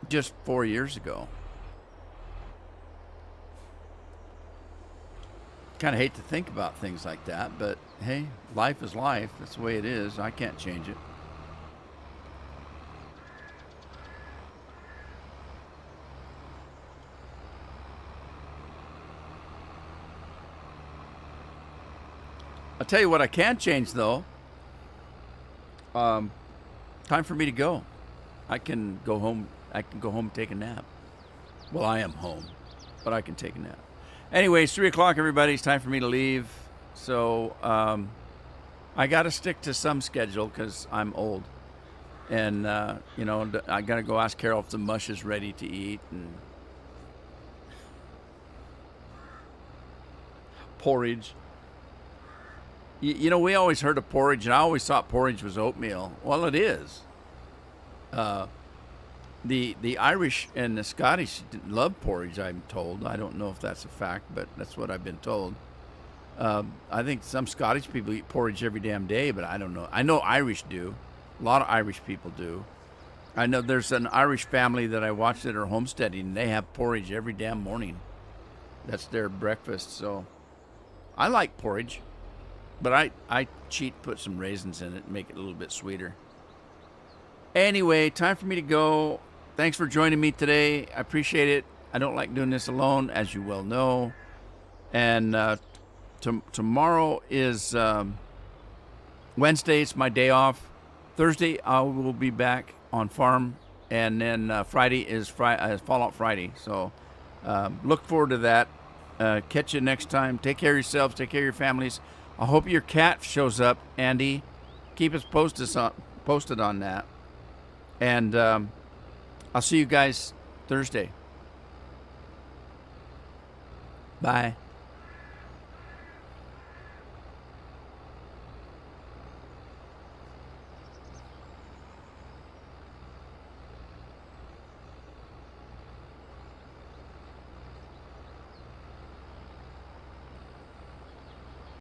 just 4 years ago. Kind of hate to think about things like that, but hey, life is life. That's the way it is. I can't change it. I'll tell you what I can change, though. Time for me to go. I can go home. I can go home and take a nap. Well, I am home, but I can take a nap. Anyway, it's 3 o'clock, everybody. It's time for me to leave. So I got to stick to some schedule because I'm old. And, I got to go ask Carol if the mush is ready to eat. And porridge. We always heard of porridge, and I always thought porridge was oatmeal. Well, it is. The Irish and the Scottish love porridge, I'm told. I don't know if that's a fact, but that's what I've been told. I think some Scottish people eat porridge every damn day, but I don't know. I know Irish do. A lot of Irish people do. I know there's an Irish family that I watched that are homesteading, and they have porridge every damn morning. That's their breakfast, so I like porridge, but I cheat, put some raisins in it, and make it a little bit sweeter. Anyway, time for me to go. Thanks for joining me today. I appreciate it. I don't like doing this alone, as you well know. And tomorrow is Wednesday. It's my day off. Thursday, I will be back on farm. And then Friday is Fallout Friday. So look forward to that. Catch you next time. Take care of yourselves. Take care of your families. I hope your cat shows up, Andy. Keep us posted on that. And I'll see you guys Thursday. Bye.